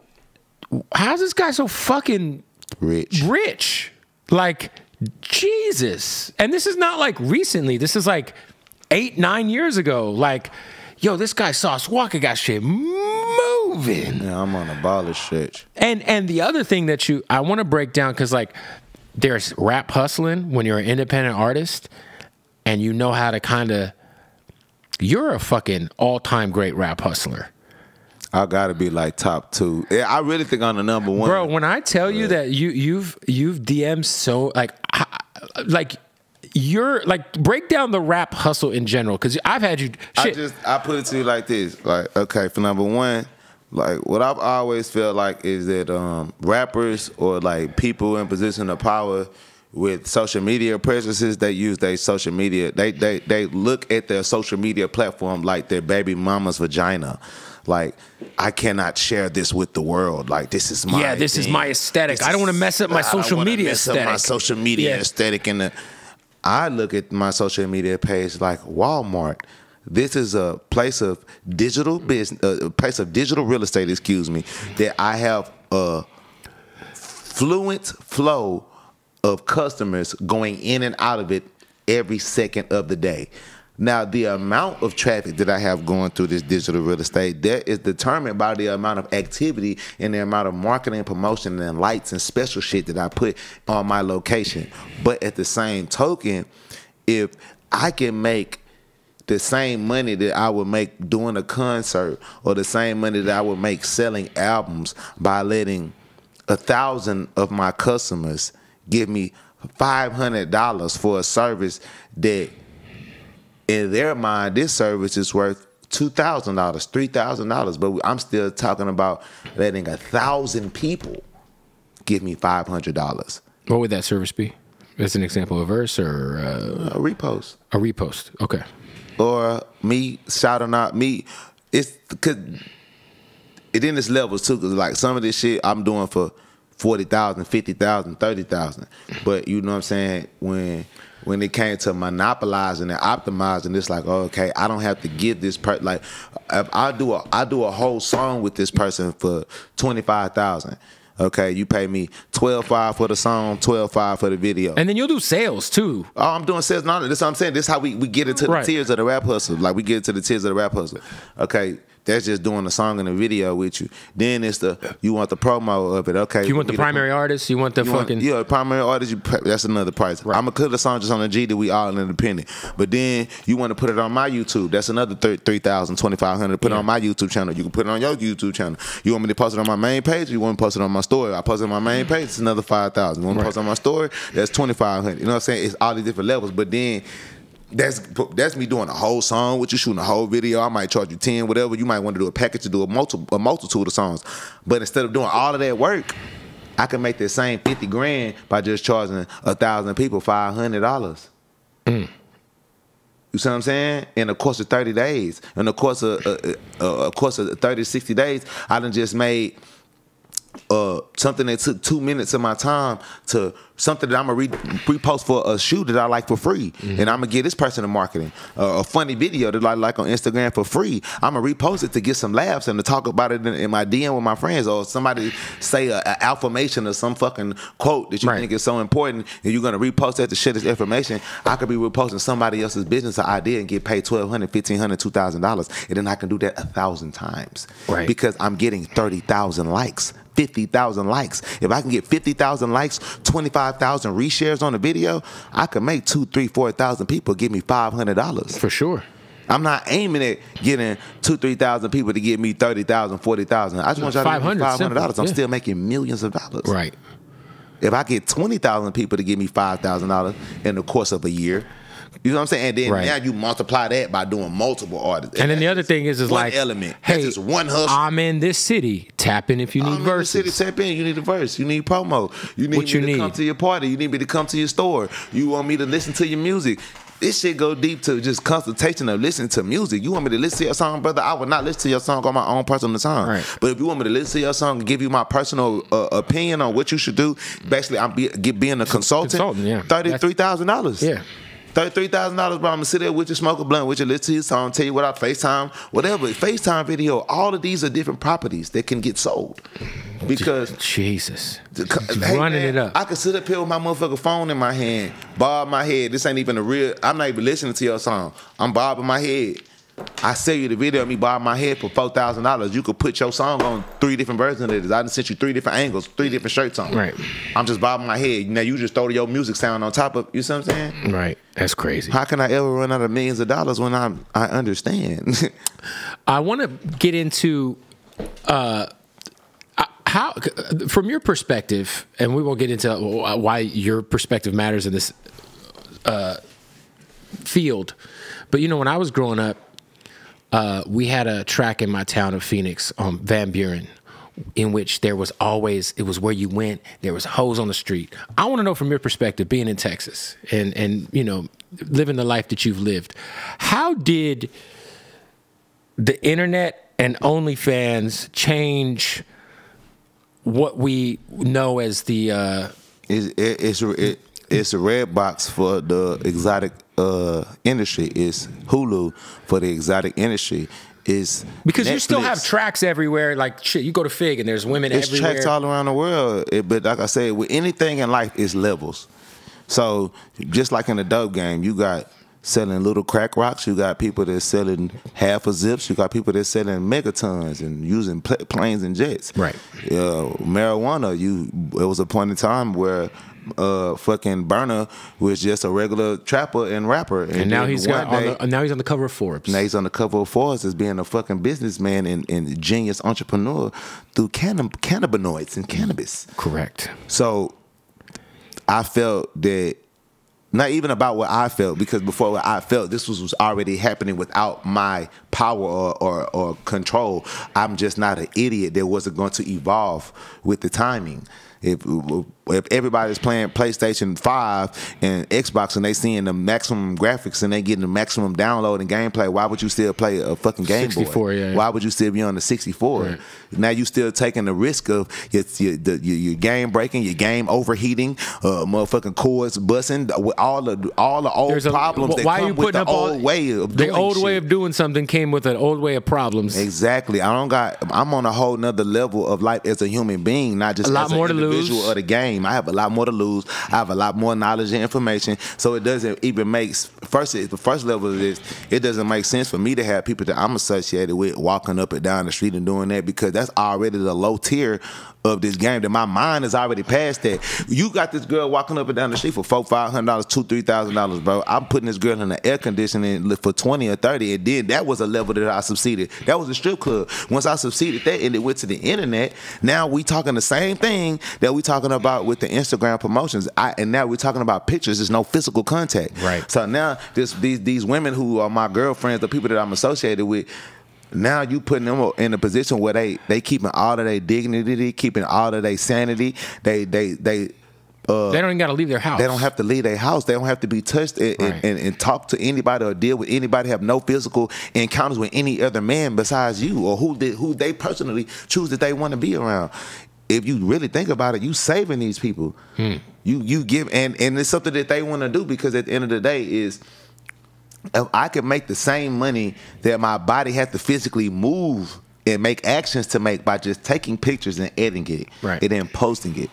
how's this guy so fucking rich? Like, Jesus!" And this is not like recently. This is like 8-9 years ago. Like, yo, this guy Sauce Walka got shit moving. Yeah, I'm on a baller stretch. And the other thing that I want to break down, because like there's rap hustling when you're an independent artist and you know how to kind of, you're a fucking all-time great rap hustler. I gotta be like top 2. Yeah, I really think I'm the number 1. Bro, when I tell you that you've DM'd so like you're like, break down the rap hustle in general, because I've had you shit. I put it to you like this, like, okay, for number 1, like what I've always felt like is that rappers or like people in position of power with social media presences, they use their social media, they look at their social media platform like their baby mama's vagina. Like, I cannot share this with the world. Like, this is my this is my aesthetic. I don't want to mess up my social media aesthetic. My social media aesthetic. And I look at my social media page like Walmart. This is a place of digital business, a place of digital real estate, excuse me, that I have a fluent flow of customers going in and out of it every second of the day. Now, the amount of traffic that I have going through this digital real estate, that is determined by the amount of activity and the amount of marketing, promotion, and lights and special shit that I put on my location. But at the same token, if I can make the same money that I would make doing a concert, or the same money that I would make selling albums by letting 1,000 of my customers give me $500 for a service that, in their mind, this service is worth $2,000, $3,000, but I'm still talking about letting 1,000 people give me $500. What would that service be? As an example, a verse or a repost? A repost, okay. Or me shouting out me. It's because it in its levels too. Cause like some of this shit I'm doing for 40,000, 50,000, 30,000. But you know what I'm saying? When it came to monopolizing and optimizing, it's like, oh, okay, I don't have to give this person, like, if I do a whole song with this person for 25,000. Okay, you pay me $12.5 for the song, $12.5 for the video, and then you'll do sales too. Oh, I'm doing sales. No, that's what I'm saying. This is how we get into the tiers of the rap hustle. Like we get into the tiers of the rap hustle. Okay. That's just doing the song and the video with you. Then it's you want the promo of it. Okay. You want the primary artist? You want the fucking... Yeah, primary artist, that's another price. Right. I'm going to cut the song just on the G that we all independent. But then you want to put it on my YouTube. That's another $3,000, $2,500. Put it on my YouTube channel. You can put it on your YouTube channel. You want me to post it on my main page, or you want to post it on my story? I post it on my main page, it's another $5,000. You want to post it on my story? That's $2,500. You know what I'm saying? It's all these different levels. But then... That's me doing a whole song with you, shooting a whole video. I might charge you 10, whatever. You might want to do a package to do a multitude of songs. But instead of doing all of that work, I can make the same 50 grand by just charging 1,000 people $500. You see what I'm saying? In the course of 30 days, in the course of 30, 60 days, I done just made something that took 2 minutes of my time to something that I'm gonna repost for a shoe that I like for free, and I'm gonna give this person a marketing, a funny video that I like on Instagram for free. I'm gonna repost it to get some laughs and to talk about it in my DM with my friends, or somebody say an affirmation or some fucking quote that you think is so important, and you're gonna repost that to share this information. I could be reposting somebody else's business or idea and get paid $1,200, $1,500, $2,000, and then I can do that 1,000 times, because I'm getting 30,000 likes. 50,000 likes. If I can get 50,000 likes, 25,000 reshares on the video, I could make 2, 3, 4,000 people give me $500. For sure. I'm not aiming at getting 2, 3,000 people to give me 30,000, 40,000. I just want y'all to give me $500. I'm still making millions of dollars. Right. If I get 20,000 people to give me $5,000 in the course of a year, you know what I'm saying? And then now you multiply that by doing multiple artists. And then the other thing is one like, element. Hey, that's just one hustle. I'm in this city. Tap in if you need verses. I'm in this city. Tap in. You need a verse. You need promo. You need me to come to your party. You need me to come to your store. You want me to listen to your music. This shit go deep to just consultation of listening to music. You want me to listen to your song, brother? I would not listen to your song on my own personal time. Right. But if you want me to listen to your song and give you my personal opinion on what you should do, basically I'm being a consultant. Yeah. $33,000. Yeah. $33,000, bro. I'm gonna sit there with you, smoke a blunt with you, listen to your song, tell you what I FaceTime, whatever. FaceTime video, all of these are different properties that can get sold. Because Jesus. Running it up. I could sit up here with my motherfucking phone in my hand, bob my head. This ain't even I'm not even listening to your song. I'm bobbing my head. I sell you the video of me bobbing my head for $4,000. You could put your song on 3 different versions of it. I done sent you 3 different angles, 3 different shirts on. Right. I'm just bobbing my head. Now you just throw your music sound on top of, you see what I'm saying? Right. That's crazy. How can I ever run out of millions of dollars when I understand? I want to get into how, from your perspective, and we won't get into why your perspective matters in this field, but you know, when I was growing up, we had a track in my town of Phoenix, Van Buren, in which there was always, it was where you went, there was hoes on the street. I want to know from your perspective, being in Texas and you know, living the life that you've lived, how did the internet and OnlyFans change what we know as the... It's a red box for the exotic industry. It's Hulu for the exotic industry. It's because Netflix. You still have tracks everywhere. Like shit, you go to Fig and there's women everywhere. It's tracks all around the world. But like I said, with anything in life, it's levels. So just like in the dope game, you got selling little crack rocks. You got people that's selling half a zips. You got people that's selling megatons and using planes and jets. Right. Marijuana. It was a point in time where fucking Burner was just a regular trapper and rapper, and now he's on the cover of Forbes. Now he's on the cover of Forbes as being a fucking businessman and genius entrepreneur through cannabinoids and cannabis. Correct. So I felt that. Not even about what I felt, because before what I felt, this was already happening without my power or control. I'm just not an idiot that wasn't going to evolve with the timing. If everybody's playing PlayStation 5 and Xbox and they seeing the maximum graphics and they getting the maximum download and gameplay, why would you still play a fucking Game 64, Boy? Yeah. Why would you still be on the 64? Right. Now you still taking the risk of your game breaking, your game overheating, motherfucking cords busting, with all the old problems that come with the old way of doing shit. The old way of doing something came with an old way of problems. Exactly. I'm on a whole nother level of life as a human being, not just as an individual of the game. I have a lot more to lose. I have a lot more knowledge and information. So it doesn't even make the first level of this. It doesn't make sense for me to have people that I'm associated with walking up and down the street and doing that, because that's already the low tier of this game. That my mind is already past that. You got this girl walking up and down the street for $400, $500, $2,000, $3,000, bro. I'm putting this girl in the air conditioning for 20 or 30, and then that was a level that I succeeded. That was a strip club. Once I succeeded that and it went to the internet, now we talking the same thing that we talking about with the Instagram promotions. And now we're talking about pictures. There's no physical contact. Right. So now these women who are my girlfriends, the people that I'm associated with, now you putting them in a position where they keeping all of their dignity, keeping all of their sanity. They don't even got to leave their house. They don't have to leave their house. They don't have to be touched and talk to anybody or deal with anybody. Have no physical encounters with any other man besides you or who they personally choose that they want to be around. If you really think about it, you saving these people. You give and it's something that they want to do, because at the end of the day is, if I could make the same money that my body has to physically move and make actions to make by just taking pictures and editing it, right, and then posting it,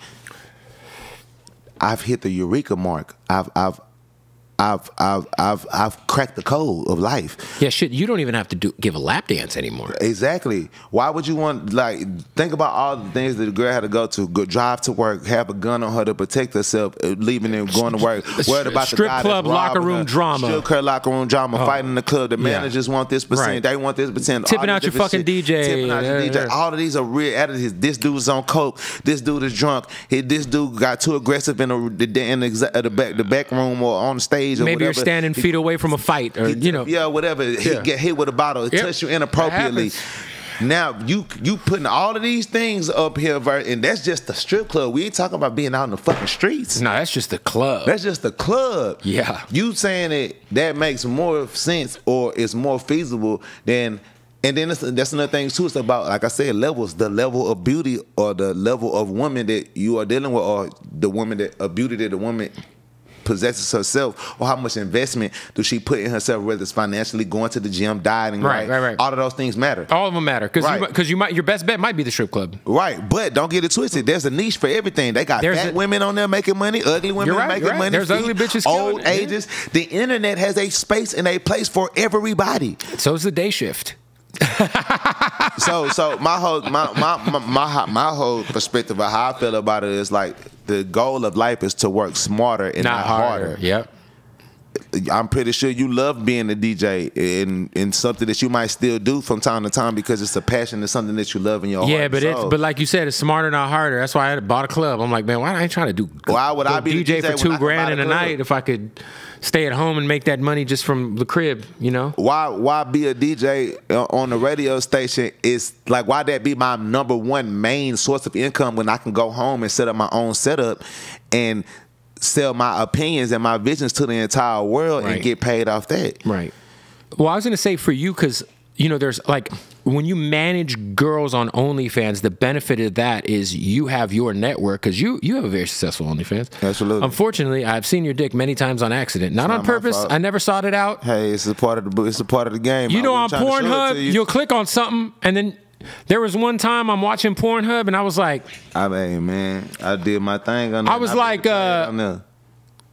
I've hit the eureka mark. I've cracked the code of life. Yeah, shit. You don't even have to give a lap dance anymore. Exactly. Why would you want, think about all the things that the girl had to go drive to work, have a gun on her to protect herself, leaving and going to work, worried about the guy strip club locker room drama, strip club locker room drama, fighting in the club. The managers want this percent, right, they want this percent, tipping out your fucking DJ, tipping out your DJ. All of these are real attitudes. This dude's on coke. This dude is drunk. This dude got too aggressive in the back room or on the stage. Maybe you're standing feet away from a fight, or whatever. He get hit with a bottle, touch you inappropriately. Now you putting all of these things up here, and that's just the strip club. We ain't talking about being out in the fucking streets. No, that's just the club. That's just the club. Yeah. You saying that makes more sense or is more feasible than. And then that's another thing too. It's about, like I said, levels. The level of beauty or the level of woman that you are dealing with, or the woman beauty that the woman possesses herself, or how much investment does she put in herself, whether it's financially, going to the gym, dieting, right. All of those things matter. All of them matter, because your best bet might be the strip club. Right, but don't get it twisted. There's a niche for everything. They got fat women on there making money, ugly women making money. There's ugly bitches, old ages. Yeah. The internet has a space and a place for everybody. So is the day shift. So my whole perspective of how I feel about it is like, the goal of life is to work smarter and not harder. Yep. I'm pretty sure you love being a DJ and something that you might still do from time to time, because it's a passion. It's something that you love in your heart. Yeah, but like you said, it's smarter, not harder. That's why I bought a club. I'm like, man, why ain't I trying to why would I be DJ for $2,000 in a night if I could stay at home and make that money just from the crib, you know? Why be a DJ on the radio station? Is like, why that be my number one main source of income when I can go home and set up my own setup and sell my opinions and my visions to the entire world and get paid off that? Right. Well, I was going to say for you, because, there's like, when you manage girls on OnlyFans, the benefit of that is you have your network, because you have a very successful OnlyFans. Absolutely. Unfortunately, I've seen your dick many times on accident. Not on purpose. I never sought it out. Hey, it's a part of the game. On Pornhub, you'll click on something, and then there was one time I'm watching Pornhub, and I was like, I mean, man, I did my thing on there. I was like,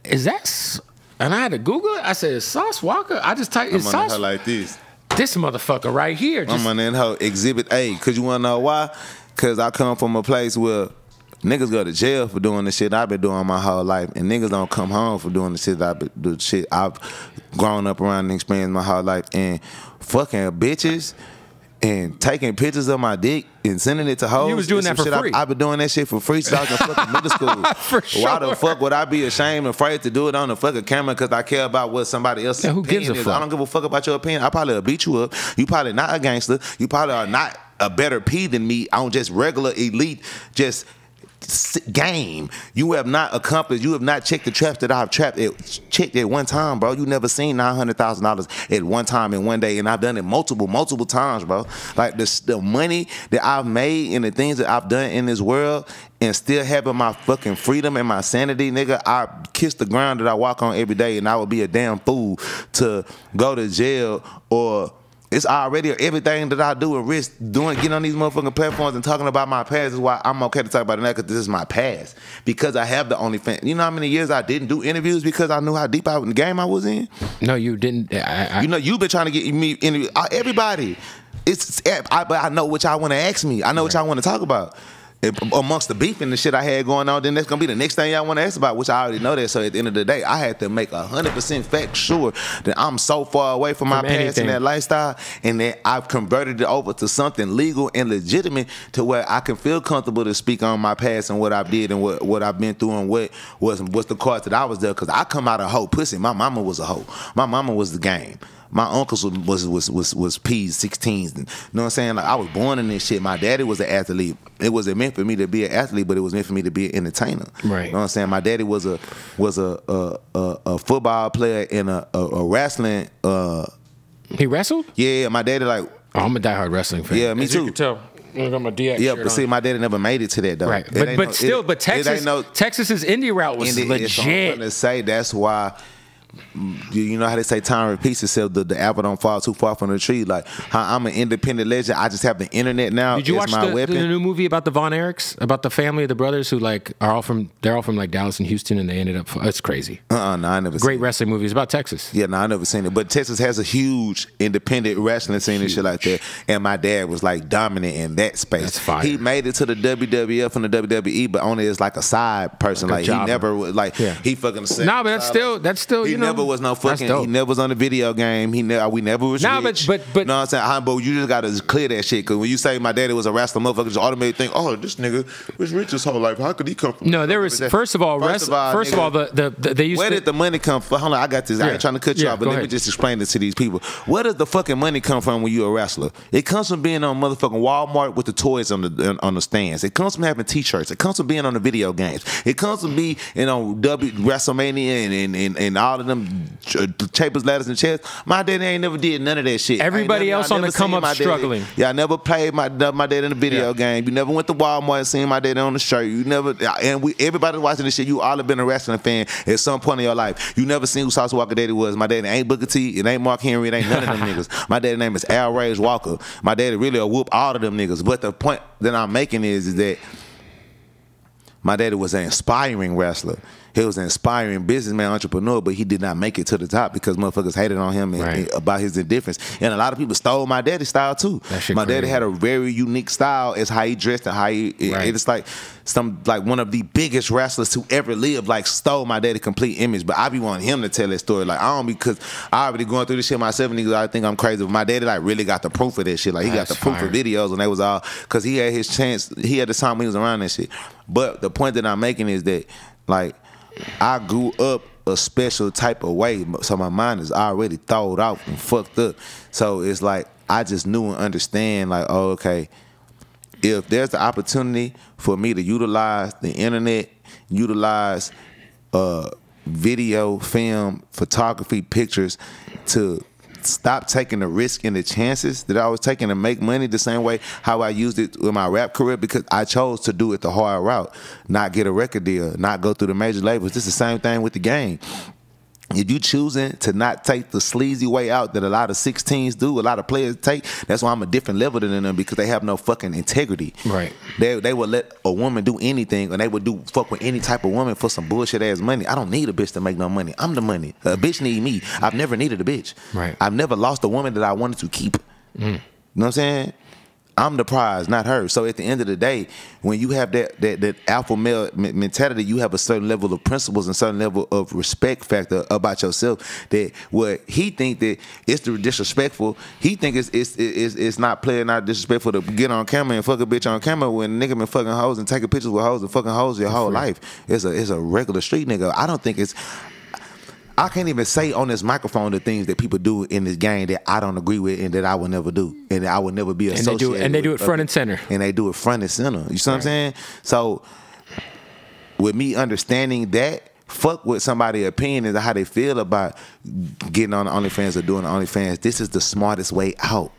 is that... and I had to Google it. I said, "Is Sauce Walka?" I just typed, "Is I'm Sauce?" on her like this. This motherfucker right here. I'm on that hoe Exhibit A. Cause you wanna know why? Cause I come from a place where niggas go to jail for doing the shit I've been doing my whole life, and niggas don't come home for doing the shit I've grown up around and experienced my whole life, and fucking bitches and taking pictures of my dick and sending it to hoes. You was doing that for free. I've been doing that shit for free since I was in fucking middle school. For sure. Why the fuck would I be ashamed and afraid to do it on the fucking camera because I care about what somebody else's who gives opinion a is? fuck? I don't give a fuck about your opinion. I probably will beat you up. You probably not a gangster. You probably are not a better P than me on just regular elite, just game. You have not accomplished. You have not checked the traps that I've checked at one time, bro. You never seen $900,000 at one time in one day, and I've done it multiple times, bro. Like the money that I've made and the things that I've done in this world, and still having my fucking freedom and my sanity, nigga. I kiss the ground that I walk on every day, and I would be a damn fool to go to jail or. It's already everything that I do and risk doing, getting on these motherfucking platforms and talking about my past is why I'm okay to talk about it now, because this is my past. Because I have the OnlyFans. You know how many years I didn't do interviews because I knew how deep in the game I was in? No, you didn't. You know, you've been trying to get me interviews. Everybody. But I know what y'all want to ask me. I know what y'all want to talk about. Amongst the beef and the shit I had going on, then that's gonna be the next thing y'all want to ask about, which I already know that. So at the end of the day, I had to make 100% fact sure that I'm so far away from my past and that lifestyle, and that I've converted it over to something legal and legitimate to where I can feel comfortable to speak on my past and what I did and what I've been through and what's the cause that I was there. Because I come out of hoe pussy. My mama was a hoe. My mama was the game. My uncles was P's, 16s. You know what I'm saying? Like, I was born in this shit. My daddy was an athlete. It wasn't meant for me to be an athlete, but it was meant for me to be an entertainer. Right. You know what I'm saying? My daddy was a football player and a wrestling. He wrestled? Yeah, my daddy like. Oh, I'm a diehard wrestling fan. Yeah, me As too. You can tell. I got my DX Yeah, shirt but on. see, my daddy never made it to that though. Right, but Texas's indie route was legit. I'm gonna say that's why. You know how they say time repeats itself. The apple don't fall too far from the tree. Like how I'm an independent legend. I just have the internet now. Did you watch my the weapon. new movie about the Von Erichs, about the family of the brothers who like are all from like Dallas and Houston, and they ended up. It's crazy. No, I never. Great wrestling movie. It's about Texas. Yeah, no, I never seen it. But Texas has a huge independent wrestling scene and shit like that. And my dad was like dominant in that space. That's fire. He made it to the WWF and the WWE, but only as like a side person. Like he never was like he fucking. No, but that's still. He you know, never was no fucking. He never was on the video game. We never was rich. But you know what I'm saying? But you just gotta clear that shit, because when you say my daddy was a wrestler, motherfuckers just automatically think, oh, this nigga was rich his whole life. How could he come from? No, there was first of all, they used. Where did the money come from? Hold on, I got this. I ain't trying to cut you off, but let me just explain this to these people. Where does the fucking money come from when you're a wrestler? It comes from being on motherfucking Walmart with the toys on the stands. It comes from having T-shirts. It comes from being on the video games. It comes from being on WrestleMania and all of them chambers, ladders, and chairs. My daddy ain't never did none of that shit. Everybody else on the come up struggling. Yeah, I never played my dad in the video game. You never went to Walmart and seen my daddy on the shirt. You never, and everybody watching this shit, you all have been a wrestling fan at some point in your life. You never seen who Sauce Walka daddy was. My daddy ain't Booker T, it ain't Mark Henry, it ain't none of them niggas. My daddy name is Al Ray's Walker. My daddy really will whoop all of them niggas. But the point that I'm making is that my daddy was an inspiring wrestler. He was an inspiring businessman, entrepreneur, but he did not make it to the top because motherfuckers hated on him and about his indifference. And a lot of people stole my daddy's style too. My daddy had a very unique style as how he dressed and how he. It's like one of the biggest wrestlers to ever live. Like stole my daddy's complete image. But I be wanting him to tell that story. Like I don't, because I already going through this shit myself. Niggas, I think I'm crazy. But my daddy like really got the proof of that shit. Like he got the proof of videos when they was all, because he had his chance. He had the time when he was around that shit. But the point that I'm making is that like, I grew up a special type of way, so my mind is already thawed out and fucked up. So it's like I just knew and understand, like, oh, okay, if there's the opportunity for me to utilize the internet, utilize video, film, photography, pictures to stop taking the risk and the chances that I was taking to make money the same way how I used it in my rap career, because I chose to do it the hard route, not get a record deal, not go through the major labels. This is the same thing with the game. If you choosing to not take the sleazy way out that a lot of 16s do, a lot of players take, that's why I'm a different level than them, because they have no fucking integrity. Right. They would let a woman do anything, and they would fuck with any type of woman for some bullshit ass money. I don't need a bitch to make no money. I'm the money. A bitch need me. I've never needed a bitch. Right. I've never lost a woman that I wanted to keep. You know what I'm saying? I'm the prize, not her. So at the end of the day, when you have that alpha male mentality, you have a certain level of principles and certain level of respect factor about yourself. That what he think that it's the disrespectful, he think it's not playing out disrespectful to get on camera and fuck a bitch on camera when a nigga been fucking hoes and taking pictures with hoes and fucking hoes your whole life. It's a regular street nigga. I don't think it's. I can't even say on this microphone the things that people do in this game that I don't agree with and that I would never do and that I would never be associated with. And they do it front and center. And they do it front and center. You see what I'm saying? So with me understanding that, fuck what somebody's opinion is, how they feel about getting on the OnlyFans or doing the OnlyFans. This is the smartest way out.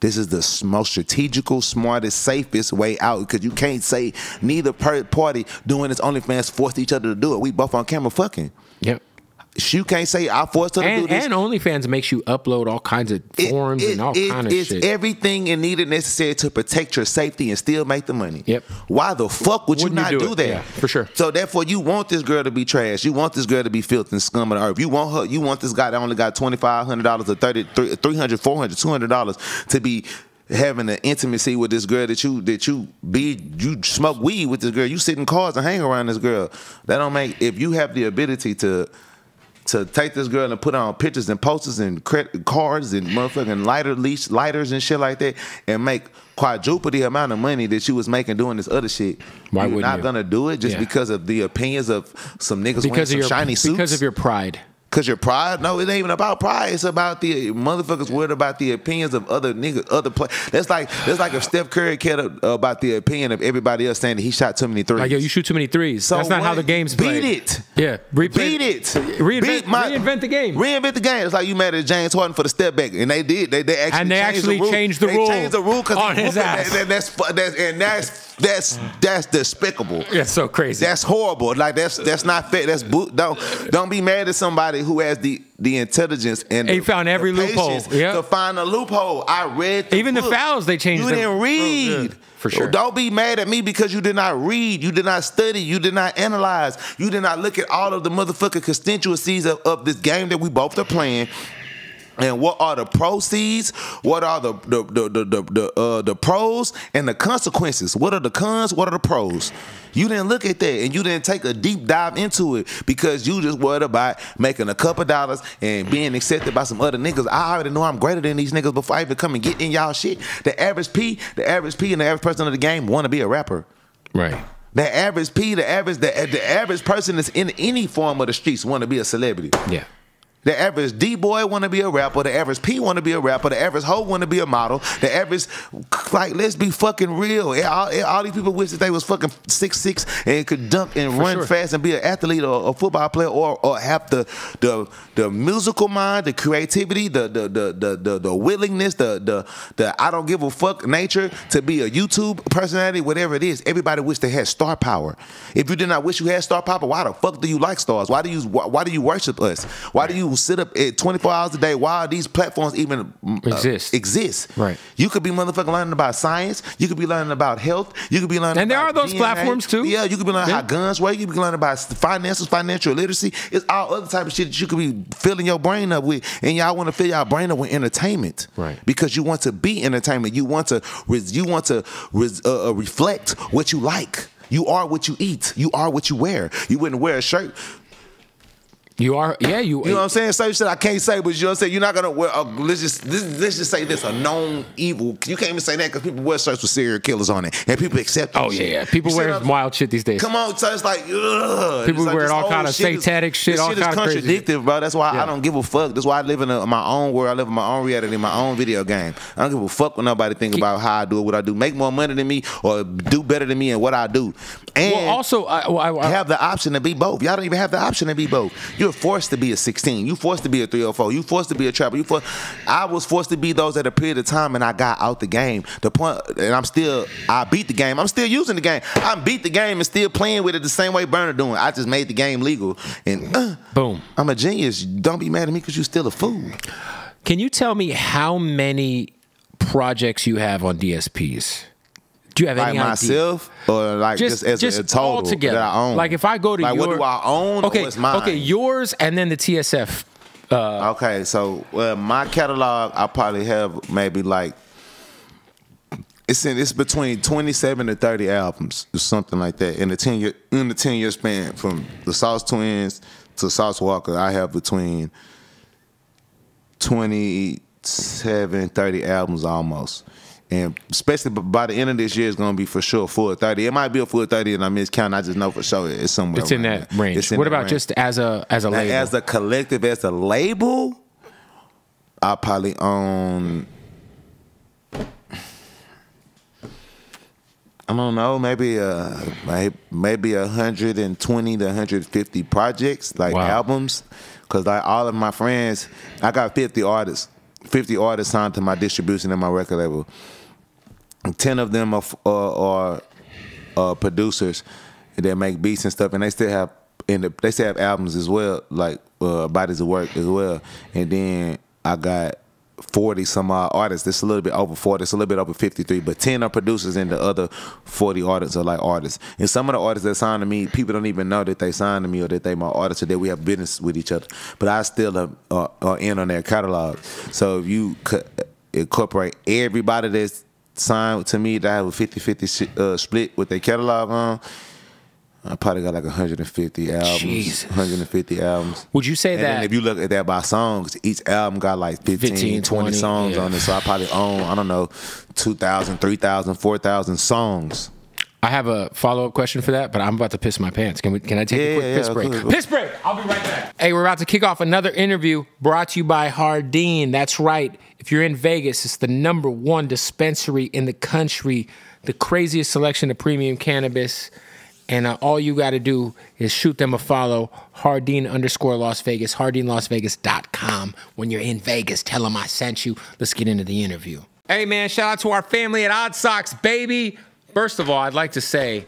This is the most strategical, smartest, safest way out, because you can't say neither party doing this OnlyFans forced each other to do it. We both on camera fucking. Yep. You can't say I forced her to do this. And OnlyFans makes you upload all kinds of forms and all kind of shit. It's everything and needed necessary to protect your safety and still make the money. Yep. Why the fuck would you not do that? Yeah, for sure. So therefore, you want this girl to be trash. You want this girl to be filth and scum of the earth. You want her. You want this guy that only got $2,500 or $300, $400, $200 to be having an intimacy with this girl that you smoke weed with this girl. You sit in cars and hang around this girl. That don't make. If you have the ability to take this girl and put on pictures and posters and cards and motherfucking lighters and shit like that and make quadruple the amount of money that you was making doing this other shit, why you're wouldn't not gonna do it just because of the opinions of some niggas wearing some shiny suits? Because of your pride. Cause your pride? No, it ain't even about pride. It's about the motherfuckers worried about the opinions of other niggas, other players. That's like if Steph Curry cared about the opinion of everybody else saying that he shot too many threes. Like, yo, you shoot too many threes. So that's not how the game's played. Beat it. Yeah. Beat it. Reinvent the game. Reinvent the game. It's like you mad at James Harden for the step back, and they did. They actually changed the rule. They changed the rule on his ass. That's despicable. That's so crazy. That's horrible. Like that's not fair. Don't be mad at somebody who has the intelligence and he found every loophole to find a loophole. I read even the fouls they changed. You didn't read. For sure. Don't be mad at me because you did not read, you did not study, you did not analyze, you did not look at all of the motherfucking constituencies of this game that we both are playing. And what are the proceeds? What are the pros and the consequences? What are the cons? What are the pros? You didn't look at that, and you didn't take a deep dive into it because you just worried about making a couple dollars and being accepted by some other niggas. I already know I'm greater than these niggas before I even come and get in y'all shit. The average P and the average person of the game want to be a rapper. Right. The average P, the average person that's in any form of the streets want to be a celebrity. Yeah. The average D-boy want to be a rapper. The average P want to be a rapper. The average hoe want to be a model. The average, like, let's be fucking real. All these people wish that they was fucking 6'6" and could dunk and run fast and be an athlete or a football player or have the musical mind, the creativity, the willingness, the I don't give a fuck nature to be a YouTube personality, whatever it is. Everybody wish they had star power. If you did not wish you had star power, why the fuck do you like stars? Why do you worship us? Why do you sit up at 24 hours a day? Why these platforms even exist? Right. You could be motherfucking learning about science. You could be learning about health. You could be learning and about there are those DNA. platforms too. Yeah, you could be learning how guns work. You could be learning about finances, financial literacy. It's all other type of shit that you could be filling your brain up with. And y'all want to fill your brain up with entertainment. Right. Because you want to be entertainment. You want to reflect what you like. You are what you eat. You are what you wear. You wouldn't wear a shirt. You are, yeah. You know what I'm saying? Certain shit I can't say, but you know what I'm saying? You're not gonna wear. Let's just say this: a known evil. You can't even say that because people wear shirts with serial killers on it, and people accept. Oh yeah, people wear wild shit these days. Come on, so it's like, ugh. People like wear all kind of satanic shit. All kind of contradictive, bro. That's why I don't give a fuck. That's why I live in my own world. I live in my own reality, my own video game. I don't give a fuck what nobody think about how I do it, what I do. Make more money than me or do better than me in what I do. And also, I have the option to be both. Y'all don't even have the option to be both. You're you're forced to be a 16. You forced to be a 304. You forced to be a trapper. I was forced to be those at a period of time, and I got out the game. The point, and I beat the game. I'm still using the game. I beat the game and still playing with it the same way Burner doing. I just made the game legal, and boom. I'm a genius. Don't be mad at me because you're still a fool. Can you tell me how many projects you have on DSPs? Do you have any idea? Myself, or like just as a total all together that I own? Like if I go to like what do I own? Okay, or what's mine? Okay, yours and then the TSF. Okay, so my catalog, I probably have maybe like it's between 27 to 30 albums or something like that in the 10-year span from the Sauce Twins to Sauce Walka. I have between 27, 30 albums almost. And especially by the end of this year, it's going to be for sure full 30. It might be a full 30 and I miscount. I just know for sure it's somewhere. It's in that range. What about just as a label? As a collective, as a label, I probably own, I don't know, maybe 120 to 150 projects, like albums. Because like all of my friends, I got 50 artists signed to my distribution and my record label. 10 of them are producers that make beats and stuff, and they still have albums as well, like bodies of work as well. And then I got 40 some odd artists. It's a little bit over 40. It's a little bit over 53. But 10 are producers, and the other 40 artists are like artists. And some of the artists that signed to me, people don't even know that they signed to me or that they my artists or that we have business with each other. But I still are in on their catalog. So if you incorporate everybody that's signed to me that I have a 50-50 split with their catalog on, I probably got like 150 albums. Jesus. 150 albums. Would you say and that? Then if you look at that by songs, each album got like 15 20 songs on it. So I probably own, I don't know, 2,000, 3,000, 4,000 songs. I have a follow-up question for that, but I'm about to piss my pants. Can I take a quick piss break? Cool. Piss break! I'll be right back. Hey, we're about to kick off another interview brought to you by Hardin. That's right. If you're in Vegas, it's the #1 dispensary in the country, the craziest selection of premium cannabis. And all you got to do is shoot them a follow, Hardin_Las Vegas, HardinLasVegas.com. When you're in Vegas, tell them I sent you. Let's get into the interview. Hey, man, shout out to our family at Odd Socks, baby. First of all, I'd like to say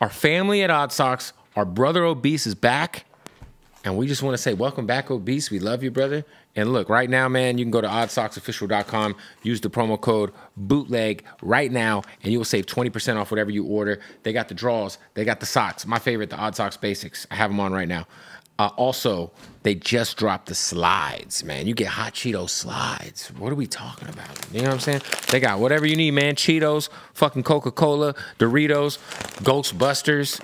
our family at Odd Socks, our brother Obese is back. And we just want to say, welcome back, Obese. We love you, brother. And look, right now, man, you can go to oddsocksofficial.com, use the promo code BOOTLEG right now, and you will save 20% off whatever you order. They got the draws. They got the socks. My favorite, the Odd Socks Basics. I have them on right now. Also, they just dropped the slides, man. You get hot Cheetos slides. What are we talking about? You know what I'm saying? They got whatever you need, man. Cheetos, fucking Coca-Cola, Doritos, Ghostbusters,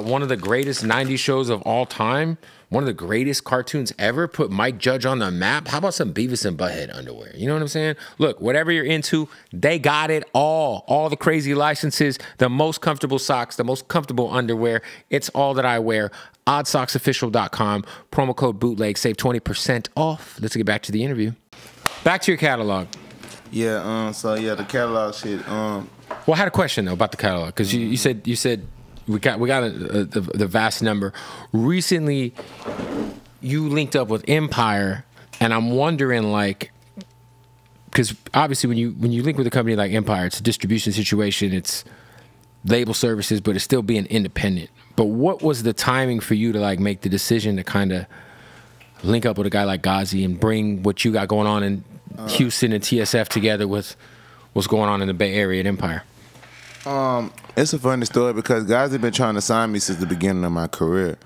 one of the greatest 90s shows of all time. One of the greatest cartoons ever, put Mike Judge on the map. How about some Beavis and Butthead underwear? You know what I'm saying? Look, whatever you're into, they got it all. All the crazy licenses, the most comfortable socks, the most comfortable underwear. It's all that I wear. Oddsocksofficial.com, promo code BOOTLEG, save 20% off. Let's get back to the interview. Back to your catalog. Yeah, so yeah, the catalog shit. Well, I had a question though about the catalog, because you said we got the vast number. Recently, you linked up with Empire, and I'm wondering, like, because obviously when you link with a company like Empire, it's a distribution situation, it's label services, but it's still being independent. But what was the timing for you to like make the decision to kind of link up with a guy like Ghazi and bring what you got going on in Houston and TSF together with what's going on in the Bay Area at Empire? It's a funny story because guys have been trying to sign me since the beginning of my career.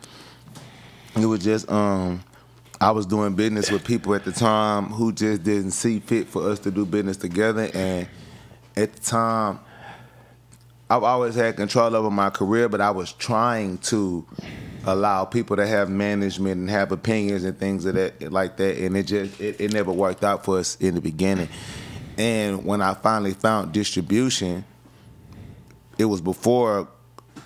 It was just I was doing business with people at the time who just didn't see fit for us to do business together, and at the time I've always had control over my career, but I was trying to allow people to have management and have opinions and things of that like that, and it never worked out for us in the beginning. And when I finally found distribution, it was before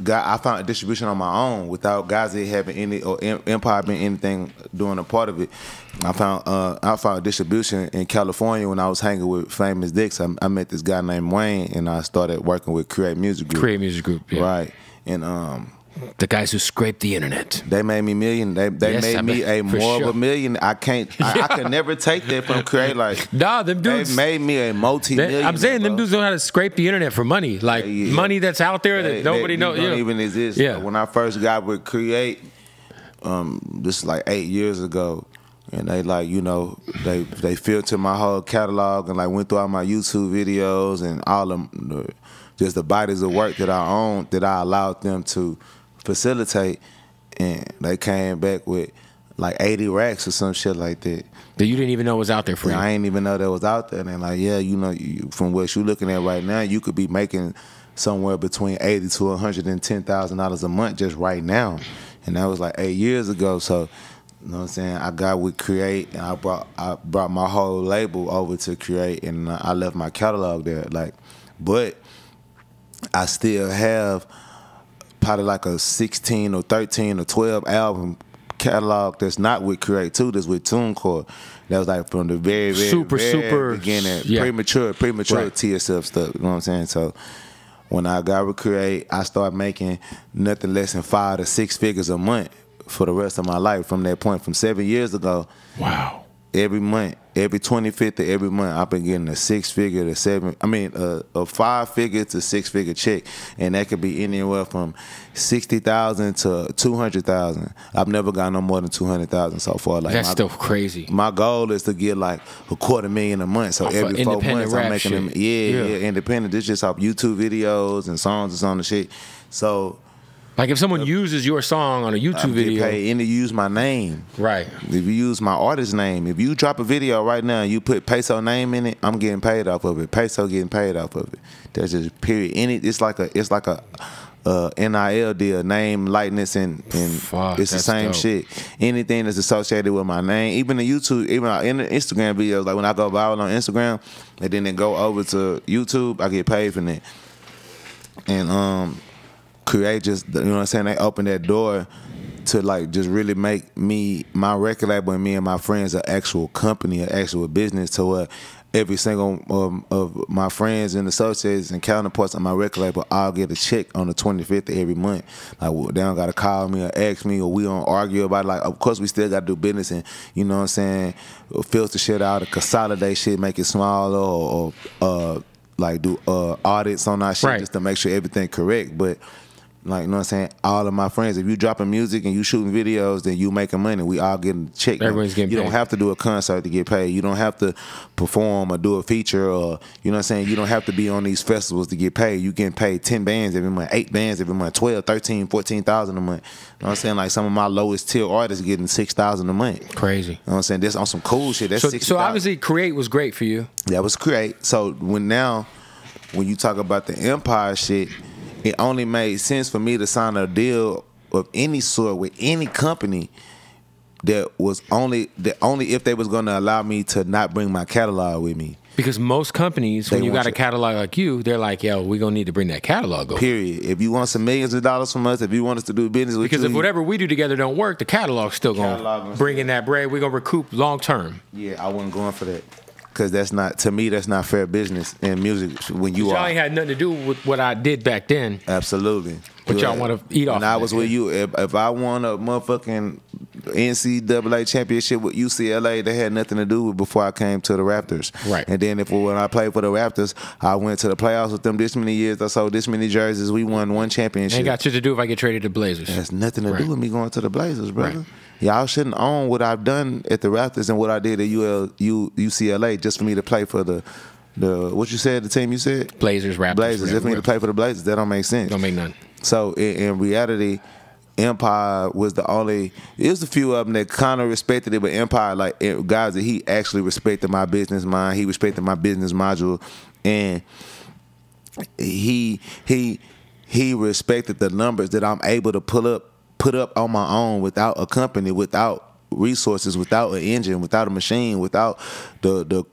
I found a distribution on my own without Ghazi having any or Empire being anything doing a part of it. I found distribution in California when I was hanging with Famous Dicks. I met this guy named Wayne, and I started working with Create Music Group. Create Music Group, yeah. Right. And The guys who scrape the internet. They made me million. They Yes, made I me bet, a for more sure. of a million. I can't. I could never take that from create. Like Nah, them dudes. they made me a multi-million. I'm saying them dudes know how to scrape the internet for money, like Yeah. money that's out there that nobody knows. Don't You know. even exist. Yeah. When I first got with Create, this is like 8 years ago, and they like they filtered my whole catalog and like went through all my YouTube videos and all of just the bodies of work that I own that I allowed them to facilitate, and they came back with like 80 racks or some shit like that. That you didn't even know was out there for you. I ain't even know that was out there. And they're like, yeah, from what you're looking at right now, you could be making somewhere between $80,000 to $110,000 a month just right now. And that was like 8 years ago. So, you know what I'm saying? I got with Create, and I brought my whole label over to Create, and I left my catalog there. Like, but I still have probably like a 16 or 13 or 12 album catalog that's not with Create 2, that's with TuneCore. That was like from the very super beginning, yeah. premature Right. TSF stuff. You know what I'm saying? So when I got with Create, I started making nothing less than 5 to 6 figures a month for the rest of my life. From that point, from 7 years ago, Wow. every month, every 25th of every month, I've been getting a 6-figure to a 5-figure to 6-figure check, and that could be anywhere from $60,000 to $200,000. I've never got no more than $200,000 so far. Like That's still crazy. My goal is to get like $250,000 a month. So every 4 months, I'm making them. Yeah, independent. This just off YouTube videos and songs and on the shit. So. Like if someone uses your song on a YouTube video, get paid, and you use my name. right? If you use my artist name, if you drop a video right now and you put Peso name in it, I'm getting paid off of it. Peso getting paid off of it. That's just period. It's like a NIL deal, name, likeness, and Fuck, it's the that's same dope. shit. Anything that's associated with my name, even the YouTube, even in the Instagram videos, like when I go viral on Instagram and then it go over to YouTube, I get paid for that. And Create just, you know what I'm saying, they opened that door to like just really make me, my record label, and me and my friends an actual company, an actual business, to where every single of my friends and associates and counterparts on my record label all get a check on the 25th of every month. Like they don't gotta call me or ask me, or we don't argue about it. Like, of course we still gotta do business and, you know what I'm saying, filter shit out or consolidate shit, make it smaller, or like do audits on our shit, right, just to make sure everything correct. But like, you know what I'm saying, all of my friends, if you dropping music and you shooting videos, then you making money. We all getting checked. Everyone's getting paid. You paid. don't have to do a concert to get paid. You don't have to perform or do a feature, or, you know what I'm saying, you don't have to be on these festivals to get paid. You getting paid 10 bands every month, 8 bands every month, 12, 13, 14,000 a month. You know what I'm saying? Like some of my lowest tier artists getting 6,000 a month. Crazy. You know what I'm saying? This on some cool shit. That's So 60,000. obviously Create was great for you. That was Create. So when you talk about the Empire shit, it only made sense for me to sign a deal of any sort with any company that was only if they was gonna allow me to not bring my catalog with me. Because most companies, when They you want got a you- catalog like you, they're like, yo, we're going to need to bring that catalog over. Period. If you want some millions of dollars from us, if you want us to do business with Because you, if whatever we do together don't work, the catalog's still going Catalog to is- bring in that bread. We're going to recoup long term. yeah, I wasn't going for that. Because that's not, to me, that's not fair business in music when you Y'all are. ain't had nothing to do with what I did back then. Absolutely. But y'all wanna eat off And I of was that, with yeah. you. If I won a motherfucking NCAA championship with UCLA, they had nothing to do with before I came to the Raptors. Right. And then when I played for the Raptors, I went to the playoffs with them this many years. I sold this many jerseys. We won one championship. Ain't got shit to do if I get traded to Blazers. It has nothing to Right. do with me going to the Blazers, brother. Right. Y'all shouldn't own what I've done at the Raptors and what I did at UCLA just for me to play for the what you said, the team you said? Blazers, Raptors. Blazers. Just for me to play for the Blazers. That don't make sense. Don't make none. So in reality, Empire was the only. It was a few of them that kind of respected it, but Empire, like guys that he actually respected my business mind. He respected my business module, and he respected the numbers that I'm able to put up on my own without a company, without resources, without an engine, without a machine, without the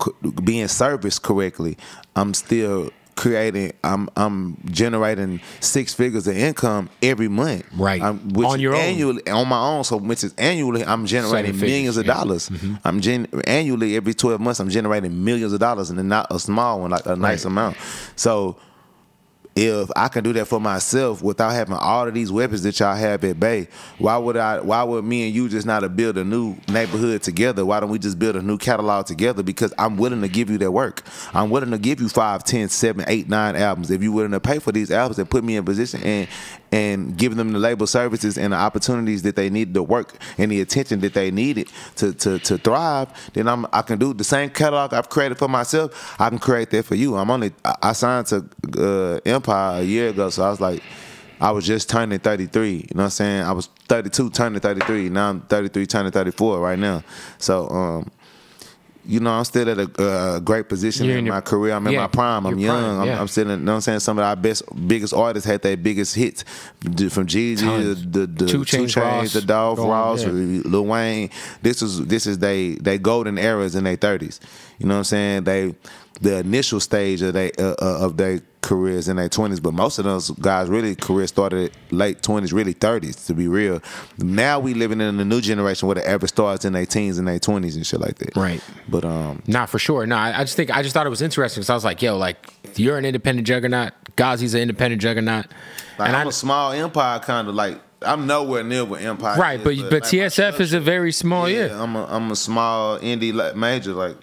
being serviced correctly. I'm still creating. I'm generating 6 figures of income every month. Right. Which On your own. annually, on my own. So which is annually, I'm generating 7 figures, millions of yeah. dollars. I'm annually every 12 months, I'm generating millions of dollars, and not a small one, like a nice amount. So if I can do that for myself without having all of these weapons that y'all have at bay, why would me and you just not build a new neighborhood together? Why don't we just build a new catalog together? Because I'm willing to give you that work. I'm willing to give you 5, 10, 7, 8, 9 albums. If you're willing to pay for these albums and put me in position and give them the label services and the opportunities that they need to work and the attention that they needed to thrive, then I can do the same catalog I've created for myself. I can create that for you. I signed to Empire a year ago, so I was just turning 33. You know what I'm saying? I was 32 turning 33. Now I'm 33 turning 34 right now. So you know, I'm still at a great position in my career. I'm in my prime. I'm young. I'm still in, you know what I'm saying? Some of our biggest artists had their biggest hits from Jeezy, the 2 Chainz, the Dolph, Ross, Lil Wayne. This is they golden eras in their 30s. You know what I'm saying? The initial stage of their careers in their 20s, but most of those guys really career started late 20s, really 30s, to be real. Now we living in a new generation where the average starts in their teens and their 20s and shit like that. Right. But not for sure. No, I just thought it was interesting because I was like, yo, like you're an independent juggernaut. Ghazi's an independent juggernaut. Like, and I'm a small Empire kind of like. I'm nowhere near what Empire right, is. But TSF is a very small, I'm a small indie major, like.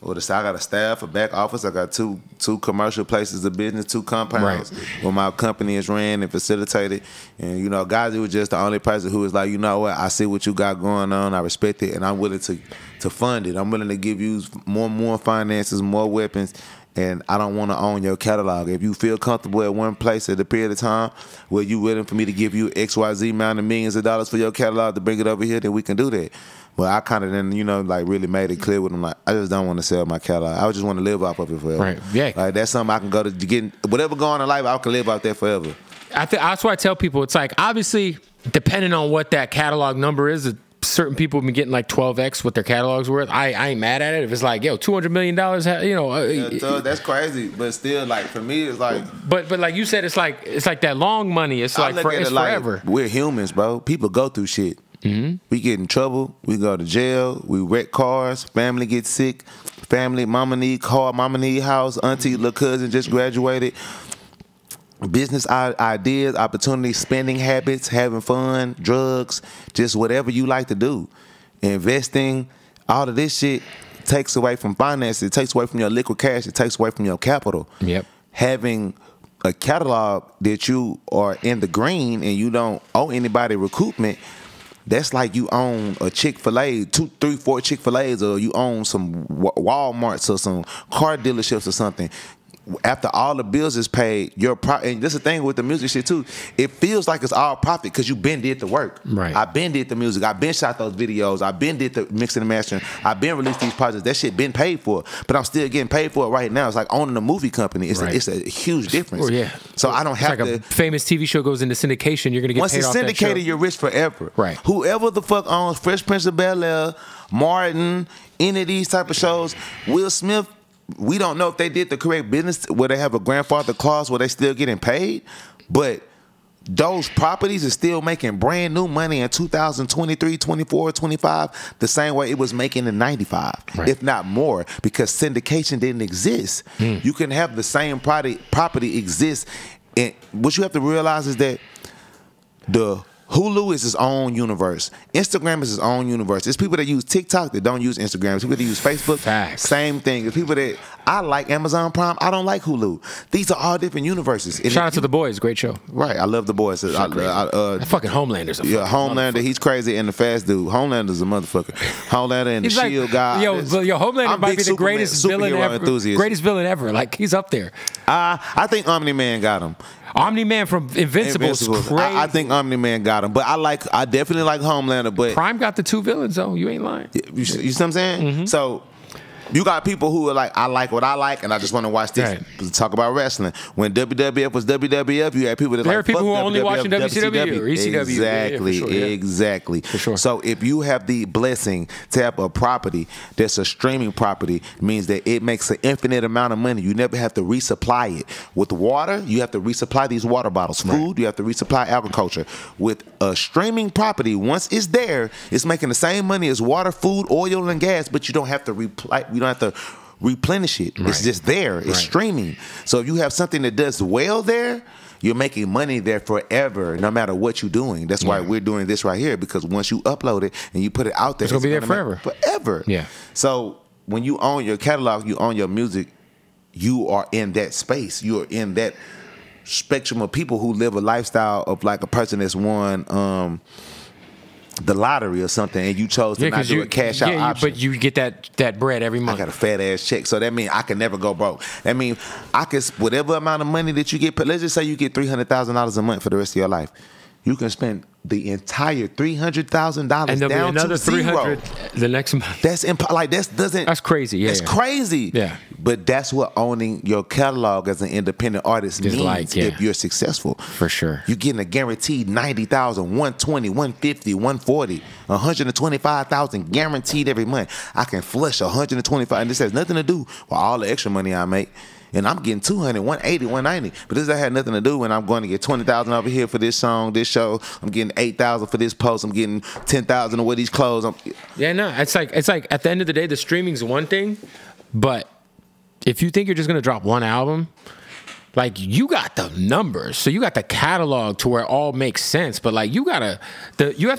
I got a staff, a back office. I got two commercial places of business, 2 compounds where my company is ran and facilitated. And, you know, Ghazi was just the only person who was like, you know what, I see what you got going on. I respect it, and I'm willing to fund it. I'm willing to give you more finances, more weapons, and I don't want to own your catalog. If you feel comfortable at one place at a period of time where you're willing for me to give you XYZ amount of millions of dollars for your catalog to bring it over here, then we can do that. Well, I kind of then, you know, like really made it clear with them, like, I just don't want to sell my catalog. I just want to live off of it forever. Right, yeah. Like, that's something I can go to get, whatever going on in life, I can live off that forever. That's why I tell people, it's like, obviously, depending on what that catalog number is, certain people have been getting like 12x what their catalog's worth. I ain't mad at it. If it's like, yo, $200 million, you know. So that's crazy. But still, like, for me, it's like. But like you said, it's like that long money. It's like it's forever. Like, we're humans, bro. People go through shit. Mm-hmm. We get in trouble. We go to jail. We wreck cars. Family gets sick. Family, mama need car. Mama need house. Auntie, little cousin just graduated. Business ideas, opportunities, spending habits, having fun, drugs, just whatever you like to do. Investing, all of this shit takes away from finances. It takes away from your liquid cash. It takes away from your capital. Yep. Having a catalog that you are in the green and you don't owe anybody recoupment, that's like you own a Chick-fil-A, 2, 3, 4 Chick-fil-A's, or you own some Walmarts or some car dealerships or something. After all the bills is paid, and this is the thing with the music shit too, it feels like it's all profit because you been did the work. Right. I been did the music. I been shot those videos. I been did the mixing and mastering. I been released these projects. That shit been paid for, but I'm still getting paid for it right now. It's like owning a movie company. It's a huge difference. Well, yeah. So I don't have to. A famous TV show goes into syndication, you're gonna get once paid it's off syndicated, that show. You're rich forever. Right. Whoever the fuck owns Fresh Prince of Bel-Air, Martin, any of these type of shows, Will Smith. We don't know if they did the correct business where they have a grandfather clause where they still getting paid, but those properties are still making brand new money in 2023, 24, 25, the same way it was making in 95, if not more, because syndication didn't exist. You can have the same property exist, and what you have to realize is that the Hulu is its own universe. Instagram is its own universe. There's people that use TikTok that don't use Instagram. There's people that use Facebook. Facts. Same thing. There's people that I like Amazon Prime. I don't like Hulu. These are all different universes. And shout out to The Boys. Great show. Right. I love The Boys. Fucking Homelander's a Homelander. He's crazy and the fast dude. Homelander's a motherfucker. Homelander and the Shield guy. Yo, Homelander might be the greatest villain ever. Enthusiast. Greatest villain ever. Like, he's up there. I think Omni-Man got him. Omni-Man from Invincible is crazy. I think Omni-Man got him, but I definitely like Homelander. But Prime got the 2 villains though. You ain't lying. You see what I'm saying? So you got people who are like, I like what I like, and I just want to watch this. Right. Talk about wrestling. When WWF was WWF, you had people that there are people who are only watching WCW or ECW. Exactly, for sure, exactly. For sure. So if you have the blessing to have a property that's a streaming property, it means that it makes an infinite amount of money. You never have to resupply it. With water, you have to resupply these water bottles. Food, you have to resupply agriculture. With a streaming property, once it's there, it's making the same money as water, food, oil, and gas, but you don't have to replenish it. Right. It's just there. It's Right. streaming. So if you have something that does well there, you're making money there forever, no matter what you're doing. That's why we're doing this right here, because once you upload it and you put it out there, it's gonna be there make forever. Forever. Yeah. So when you own your catalog, you own your music, you are in that space. You are in that spectrum of people who live a lifestyle of like a person that's won the lottery or something, and you chose to not do a cash out option. But you get that bread every month. I got a fat ass check, so that means I can never go broke. That means I can, whatever amount of money that you get, let's just say you get $300,000 a month for the rest of your life, you can spend the entire $300,000 and there'll down be another to zero. 300 the next month. That's crazy. Yeah, it's crazy. Yeah, but that's what owning your catalog as an independent artist means. Like, if you're successful, for sure, you're getting a guaranteed 90,000, 120, 150, 140, 125,000 guaranteed every month. I can flush 125, and this has nothing to do with all the extra money I make. And I'm getting 200, 180, 190. But this had nothing to do when I'm going to get 20,000 over here for this song, this show. I'm getting 8,000 for this post. I'm getting 10,000 to wear these clothes. Yeah, no, it's like at the end of the day, the streaming's one thing, but if you think you're just gonna drop one album, like you got the numbers, so you got the catalog to where it all makes sense. But like you have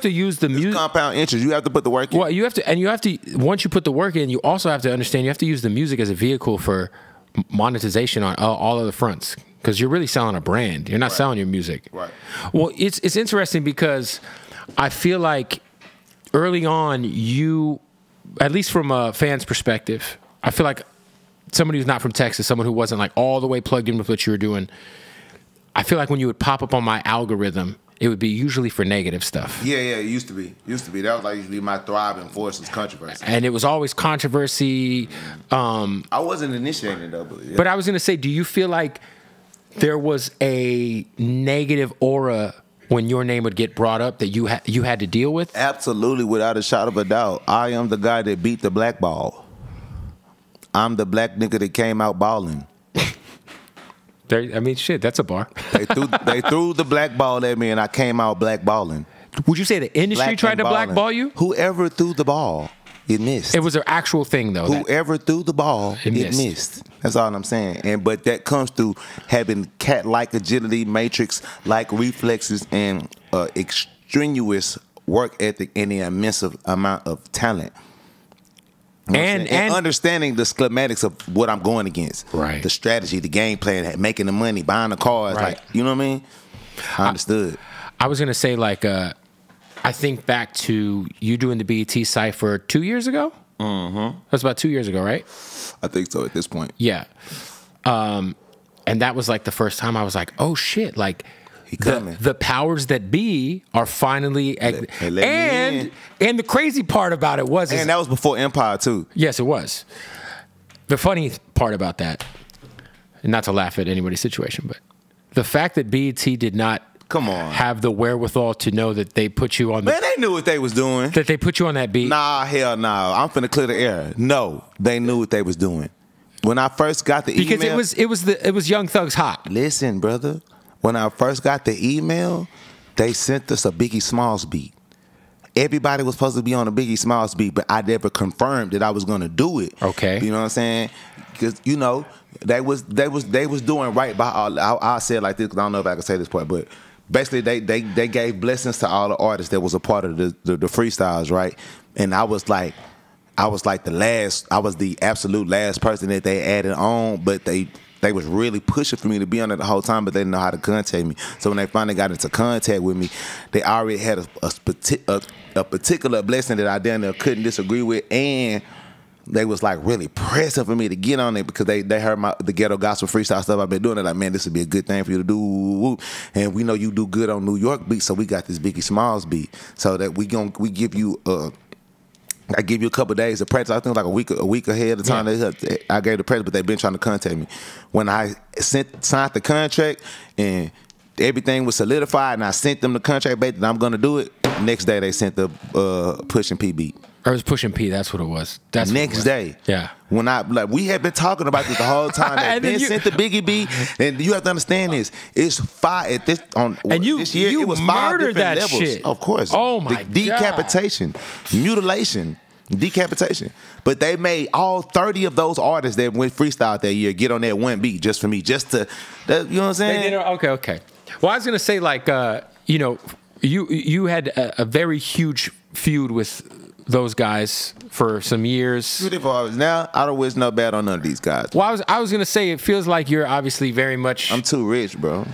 to use the music compound interest. You have to put the work in. Well, you have to once you put the work in, you also have to understand you have to use the music as a vehicle for monetization on all other fronts, because you're really selling a brand. You're not selling your music. Right. Well, it's interesting because I feel like early on, you, at least from a fan's perspective, I feel like somebody who's not from Texas, someone who wasn't like all the way plugged in with what you were doing, I feel like when you would pop up on my algorithm, it would be usually for negative stuff. Yeah, it used to be. That was like usually my thriving force was controversy. And it was always controversy. I wasn't initiating though. But I was going to say, do you feel like there was a negative aura when your name would get brought up that you had to deal with? Absolutely, without a shot of a doubt. I am the guy that beat the black ball. I'm the black nigga that came out balling. I mean, shit, that's a bar. They threw the black ball at me, and I came out black balling. Would you say the industry tried to blackball you? Whoever threw the ball, it missed. It was an actual thing, though. Whoever threw the ball, it missed. That's all I'm saying. But that comes through having cat-like agility, matrix-like reflexes, and extraneous work ethic, and the immense amount of talent. And understanding the schematics of what I'm going against. Right. The strategy, the game plan, making the money, buying the cars. Right. Like, you know what I mean? I understood. I was going to say, like, I think back to you doing the BET Cypher 2 years ago? Mm-hmm. That was about 2 years ago, right? I think so at this point. Yeah. And that was, like, the first time I was like, oh, shit, like, the powers that be are finally and the crazy part about it was, and that was before Empire too. Yes, it was. The funny part about that, and not to laugh at anybody's situation, but the fact that BET did not have the wherewithal to know that they put you on the, man, they knew what they was doing. That they put you on that beat. Nah, hell no. I'm finna clear the air. No, they knew what they was doing. When I first got the email, because it was Young Thug's Hot. Listen, brother. When I first got the email, they sent us a Biggie Smalls beat. Everybody was supposed to be on a Biggie Smalls beat, but I never confirmed that I was going to do it. Okay, you know what I'm saying? Because you know they was doing right by all. I'll say it like this because I don't know if I can say this part, but basically they gave blessings to all the artists that was a part of the freestyles, right? And I was like the absolute last person that they added on, but they was really pushing for me to be on it the whole time, but they didn't know how to contact me. So when they finally got into contact with me, they already had a particular blessing that I damn near couldn't disagree with, and they was like really pressing for me to get on it because they heard the ghetto gospel freestyle stuff I've been doing. They're like, man, this would be a good thing for you to do, and we know you do good on New York beats, so we got this Biggie Smalls beat, so that we give you I give you a couple of days of practice. I think like a week ahead of time. Yeah. I gave the practice, but they've been trying to contact me. When I signed the contract and everything was solidified, and I sent them the contract back that I'm going to do it, next day they sent the Push and P beat. Or it was Push and P. That's what it was. That's next day. Yeah. When we had been talking about this the whole time. They sent the Biggie beat, and you have to understand this. It's five this year. You it was 5 different that levels. shit. Of course. Oh my God. Decapitation, mutilation, Decapitation. But they made all 30 of those artists that went freestyle that year get on that one beat just for me, just to, you know what I'm saying? Okay. Well, I was gonna say, like, you know, you had a very huge feud with those guys for some years. Beautiful. Now I don't wish no bad on none of these guys. Well, I was gonna say, it feels like you're obviously very much. I'm too rich, bro.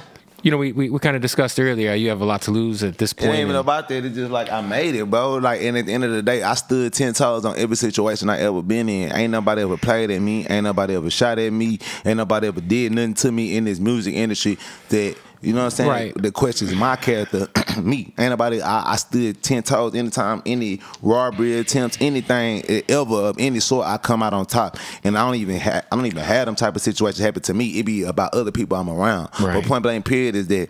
You know, we kind of discussed earlier, you have a lot to lose at this point. It ain't even about that. It's just like I made it, bro. Like, and at the end of the day, I stood 10 toes on every situation I ever been in. Ain't nobody ever played at me. Ain't nobody ever shot at me. Ain't nobody ever did nothing to me in this music industry that, you know what I'm saying? Right. The question is my character, me. Ain't nobody. I stood 10 toes anytime, any robbery attempts, anything ever of any sort. I come out on top, and I don't even have them type of situations happen to me. It be about other people I'm around. Right. But point blank period is that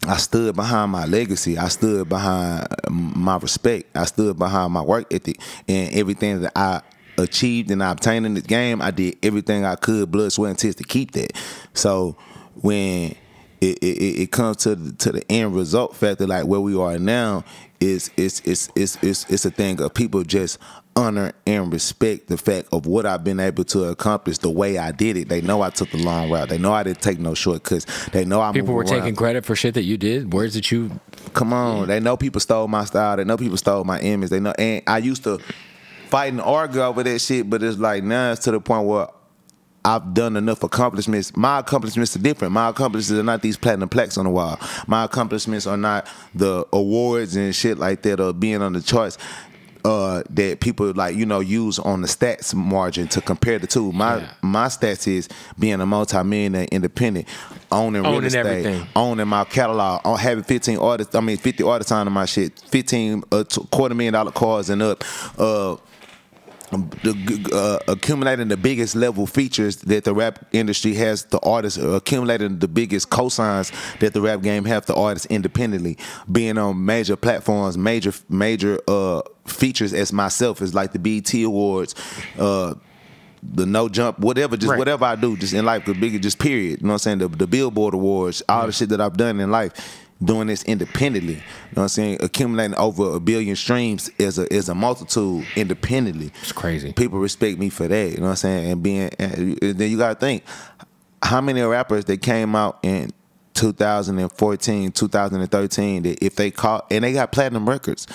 I stood behind my legacy. I stood behind my respect. I stood behind my work ethic and everything that I achieved and I obtained in this game. I did everything I could, blood, sweat, and tears to keep that. So when it comes to the end result factor, like where we are now, it's a thing of people just honor and respect the fact of what I've been able to accomplish the way I did it. They know I took the long route. They know I didn't take no shortcuts. They know I people were around. taking credit for shit that you did. Words that you come on. They know people stole my style. They know people stole my image. They know, and I used to fight and argue over that shit, but it's like now it's to the point where I've done enough accomplishments. My accomplishments are different. My accomplishments are not these platinum plaques on the wall. My accomplishments are not the awards and shit like that or being on the charts that people like, you know, use on the stats margin to compare the two. My stats is being a multi-millionaire independent, owning real estate, everything. owning my catalog, having 50 artists on my shit, $250,000 cars and up, accumulating the biggest level features that the rap industry has, the artists accumulating the biggest cosigns that the rap game have, the artists independently, being on major platforms, major features as myself, is like the BET Awards, the No Jump, whatever, just whatever I do, just in life, the bigger, just period. You know what I'm saying? The Billboard Awards, all the shit that I've done in life. Doing this independently, you know what I'm saying? Accumulating over 1 billion streams is a multitude independently. It's crazy. People respect me for that, you know what I'm saying? And then you gotta think, how many rappers that came out in 2014, 2013 that if they call, and they got platinum records,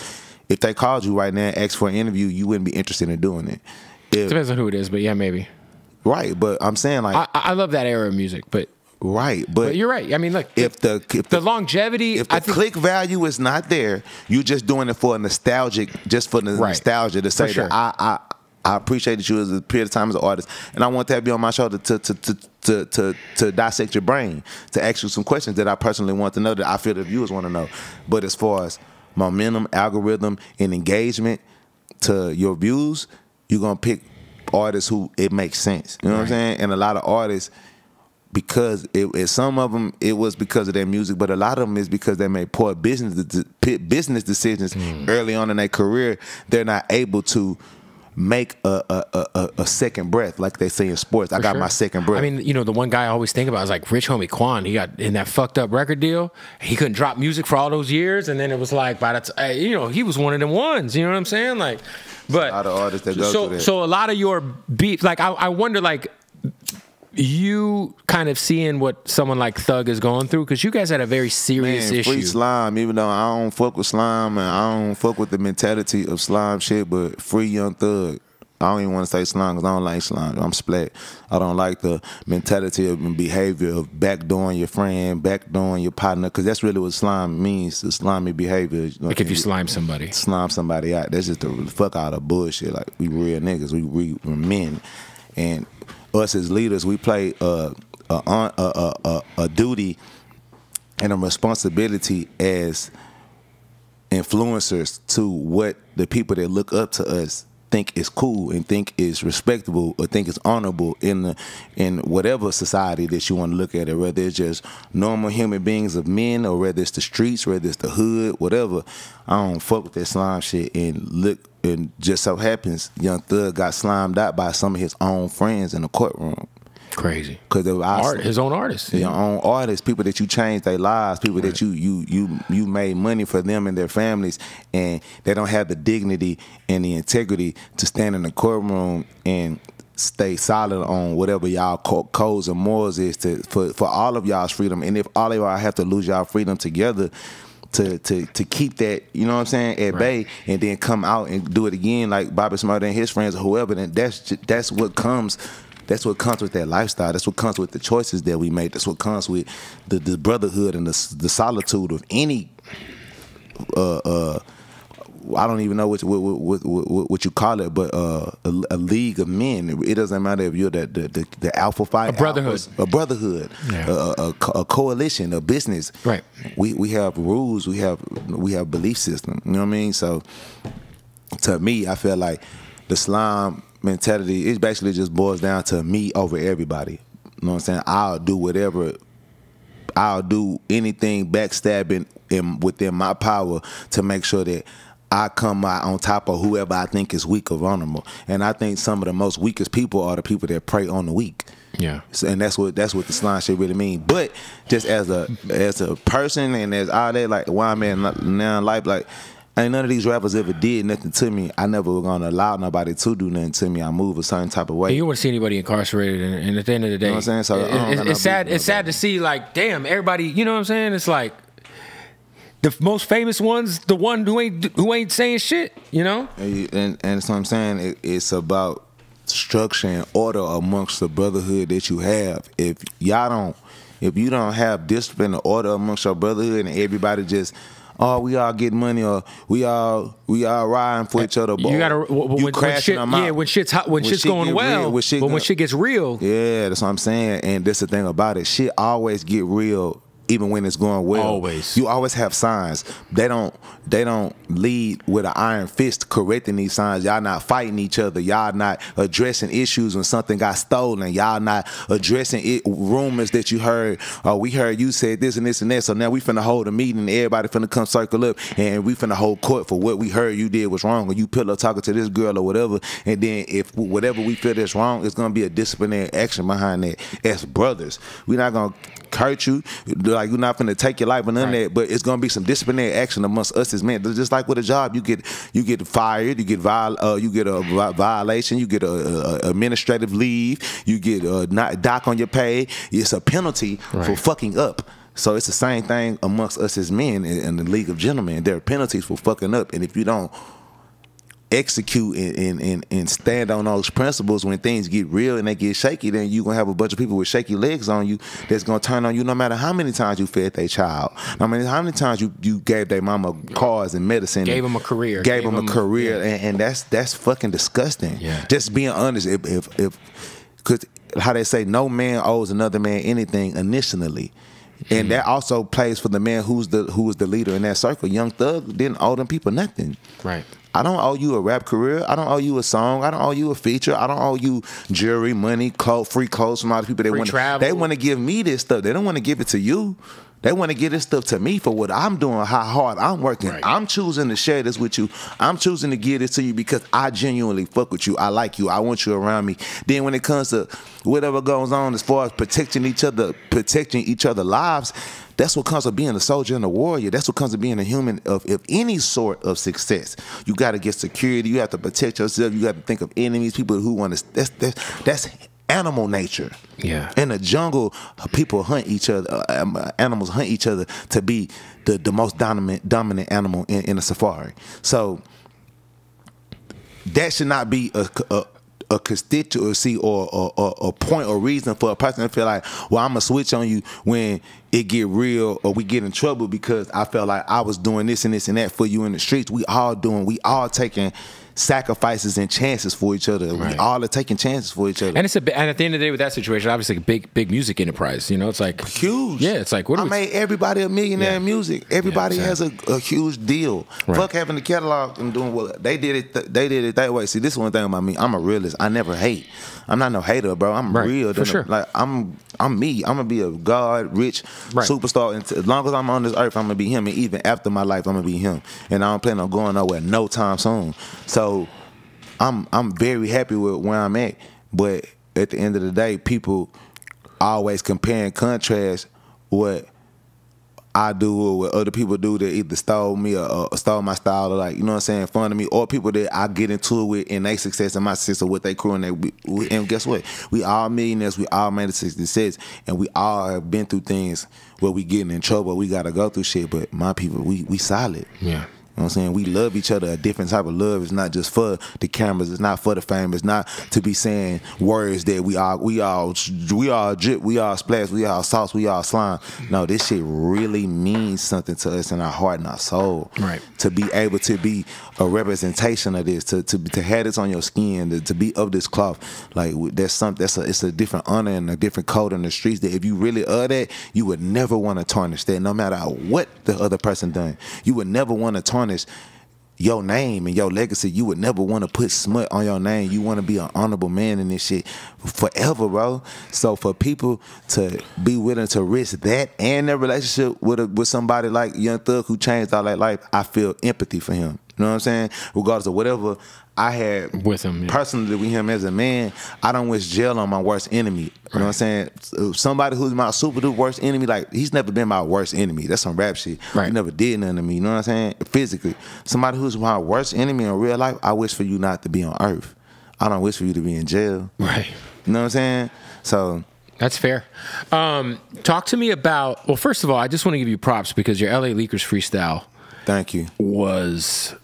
if they called you right now and asked for an interview, you wouldn't be interested in doing it. Depends on who it is, but yeah, maybe. Right, but I'm saying like I love that era of music, but. Right, but you're right. I mean, look, if the longevity, if the click value is not there, you're just doing it for nostalgia to say sure. that I appreciated you as a period of time as an artist, and I want that to be on my shoulder to dissect your brain, to ask you some questions that I personally want to know, that I feel the viewers want to know. But as far as momentum, algorithm, and engagement to your views, you're gonna pick artists who it makes sense. You know what I'm saying? And a lot of artists, because some of them it was because of their music, but a lot of them is because they made poor business decisions early on in their career. They're not able to make a second breath, like they say in sports. I got my second breath. I mean, you know, the one guy I always think about is like Rich Homie Quan. He got in that fucked up record deal. He couldn't drop music for all those years, and then it was like, by the time, you know, he was one of them ones. You know what I'm saying? Like, but a lot of artists that go through that. So a lot of your beef, like, I wonder, like, you kind of seeing what someone like Thug is going through, because you guys had a very serious issue. Free Slime, even though I don't fuck with Slime and I don't fuck with the mentality of Slime shit, but free Young Thug. I don't even want to say Slime because I don't like Slime. I'm splat. I don't like the mentality of and behavior of backdooring your friend, backdooring your partner, because that's really what Slime means, the slimy behavior. You know, like if you slime somebody. Slime somebody out. That's just the fuck out of bullshit. Like, we real niggas. We're men. And us as leaders, we play a duty and a responsibility as influencers to what the people that look up to us think is cool and think is respectable or think is honorable in whatever society that you want to look at it, whether it's just normal human beings of men or whether it's the streets, whether it's the hood, whatever. I don't fuck with that slime shit. And look, and just so happens Young Thug got slimed out by some of his own friends in the courtroom. Crazy. Because his own artists. Your own artists, people that you changed their lives, people that you made money for them and their families, and they don't have the dignity and the integrity to stand in the courtroom and stay solid on whatever y'all codes and morals is for all of y'all's freedom. And if all of y'all have to lose y'all freedom together to keep that, you know what I'm saying, at bay, and then come out and do it again like Bobby Smurda and his friends or whoever, then that's what comes. That's what comes with that lifestyle. That's what comes with the choices that we make. That's what comes with the brotherhood and the solitude of any. I don't even know what you call it, but a league of men. It doesn't matter if you're the alpha fight, a brotherhood, a coalition, a business. Right. We have rules. We have belief system. You know what I mean? So to me, I feel like the slime mentality, it basically just boils down to me over everybody. You know what I'm saying? I'll do whatever. I'll do anything backstabbing within my power to make sure that I come out on top of whoever I think is weak or vulnerable. And I think some of the most weakest people are the people that prey on the weak. Yeah. So, and that's what the slime shit really mean. But just as a person and as all that, like why I'm in now in life, like ain't none of these rappers ever did nothing to me. I never was gonna allow nobody to do nothing to me. I move a certain type of way. And you wouldn't see anybody incarcerated, and at the end of the day, you know what I'm saying? So it's sad. It's sad to see, like, damn, everybody. You know what I'm saying? It's like the most famous one's the one who ain't saying shit. You know? And that's what I'm saying. It's about structure and order amongst the brotherhood that you have. If you don't have discipline and order amongst your brotherhood, and everybody just we all get money, or we all riding for each other. You gotta when shit, when shit's hot, when shit's going well, when shit gets real. Yeah, that's what I'm saying. And that's the thing about it. Shit always get real. Even when it's going well, always. You always have signs. They don't lead with an iron fist correcting these signs. Y'all not fighting each other. Y'all not addressing issues when something got stolen. Y'all not addressing rumors that you heard. Oh, we heard you said this and this and that. So now we finna hold a meeting and everybody finna come circle up and we finna hold court for what we heard you did was wrong, or you pillow talking to this girl or whatever. And then if whatever we feel that's wrong, it's gonna be a disciplinary action behind that. As brothers, we're not gonna hurt you, like you're not finna take your life or none of that, but it's gonna be some disciplinary action amongst us as men. Just like with a job, you get fired, you get a violation, you get a administrative leave, you get not dock on your pay. It's a penalty for fucking up. So it's the same thing amongst us as men in the League of Gentlemen. There are penalties for fucking up, and if you don't execute and stand on those principles when things get real and they get shaky, then you're going to have a bunch of people with shaky legs on you that's going to turn on you no matter how many times you fed their child. I mean, how many times you gave their mama cars and medicine. Gave them a career. Gave them a career. Yeah. And that's fucking disgusting. Yeah. Just being honest. If because how they say, no man owes another man anything initially. And that also plays for the man who was the leader in that circle. Young Thug didn't owe them people nothing. Right. I don't owe you a rap career. I don't owe you a song. I don't owe you a feature. I don't owe you jewelry, money, free clothes from all the people. They want to give me this stuff. They don't want to give it to you. They want to give this stuff to me for what I'm doing, how hard I'm working. Right. I'm choosing to share this with you. I'm choosing to give this to you because I genuinely fuck with you. I like you. I want you around me. Then when it comes to whatever goes on as far as protecting each other's lives, that's what comes with being a soldier and a warrior. That's what comes with being a human of any sort of success. You got to get security. You have to protect yourself. You got to think of enemies, people who want to. That's animal nature. Yeah. In the jungle, people hunt each other. Animals hunt each other to be the most dominant animal in a safari. So that should not be a constituency or a point or reason for a person to feel like, well, I'm gonna switch on you when it get real or we get in trouble because I felt like I was doing this and this and that for you in the streets. We all taking sacrifices and chances for each other. Right. We all are taking chances for each other. And and at the end of the day with that situation, obviously a big music enterprise. You know, it's like huge. Yeah, it's like I made everybody a millionaire in music. Everybody has a huge deal. Right. Fuck having the catalog and doing what they did it that way. See, this is one thing about me. I'm a realist. I never hate. I'm not no hater, bro. I'm real. For sure. Like I'm me. I'm gonna be a God rich superstar. And as long as I'm on this earth, I'm gonna be him. And even after my life, I'm gonna be him. And I don't plan on going nowhere no time soon. So I'm very happy with where I'm at. But at the end of the day, people always compare and contrast what I do or what other people do that either stole me or stole my style or like, you know what I'm saying, fun of me, or people that I get into it with and they success and my success or what they crew and guess what? We all millionaires, we all made a success, and we all have been through things where we getting in trouble, we gotta go through shit, but my people, we solid. Yeah. You know what I'm saying? We love each other. A different type of love. It's not just for the cameras. It's not for the fame. It's not to be saying words that we all drip, we all splash, we all sauce, we all slime. No, this shit really means something to us in our heart and our soul. Right. To be able to be a representation of this, to have this on your skin, to be of this cloth, like it's a different honor and a different code in the streets. That if you really are that, you would never want to tarnish that. No matter what the other person done, you would never want to tarnish your name and your legacy. You would never want to put smut on your name. You want to be an honorable man in this shit forever, bro. So for people to be willing to risk that and their relationship with somebody like Young Thug who changed all that life, I feel empathy for him. You know what I'm saying? Regardless of whatever I had with him, personally with him as a man, I don't wish jail on my worst enemy. You know what I'm saying? Somebody who's my super duper worst enemy, like, he's never been my worst enemy. That's some rap shit. Right. He never did nothing to me. You know what I'm saying? Physically. Somebody who's my worst enemy in real life, I wish for you not to be on earth. I don't wish for you to be in jail. Right. You know what I'm saying? So that's fair. Talk to me about, well, first of all, I just want to give you props because your LA Leakers freestyle, thank you, was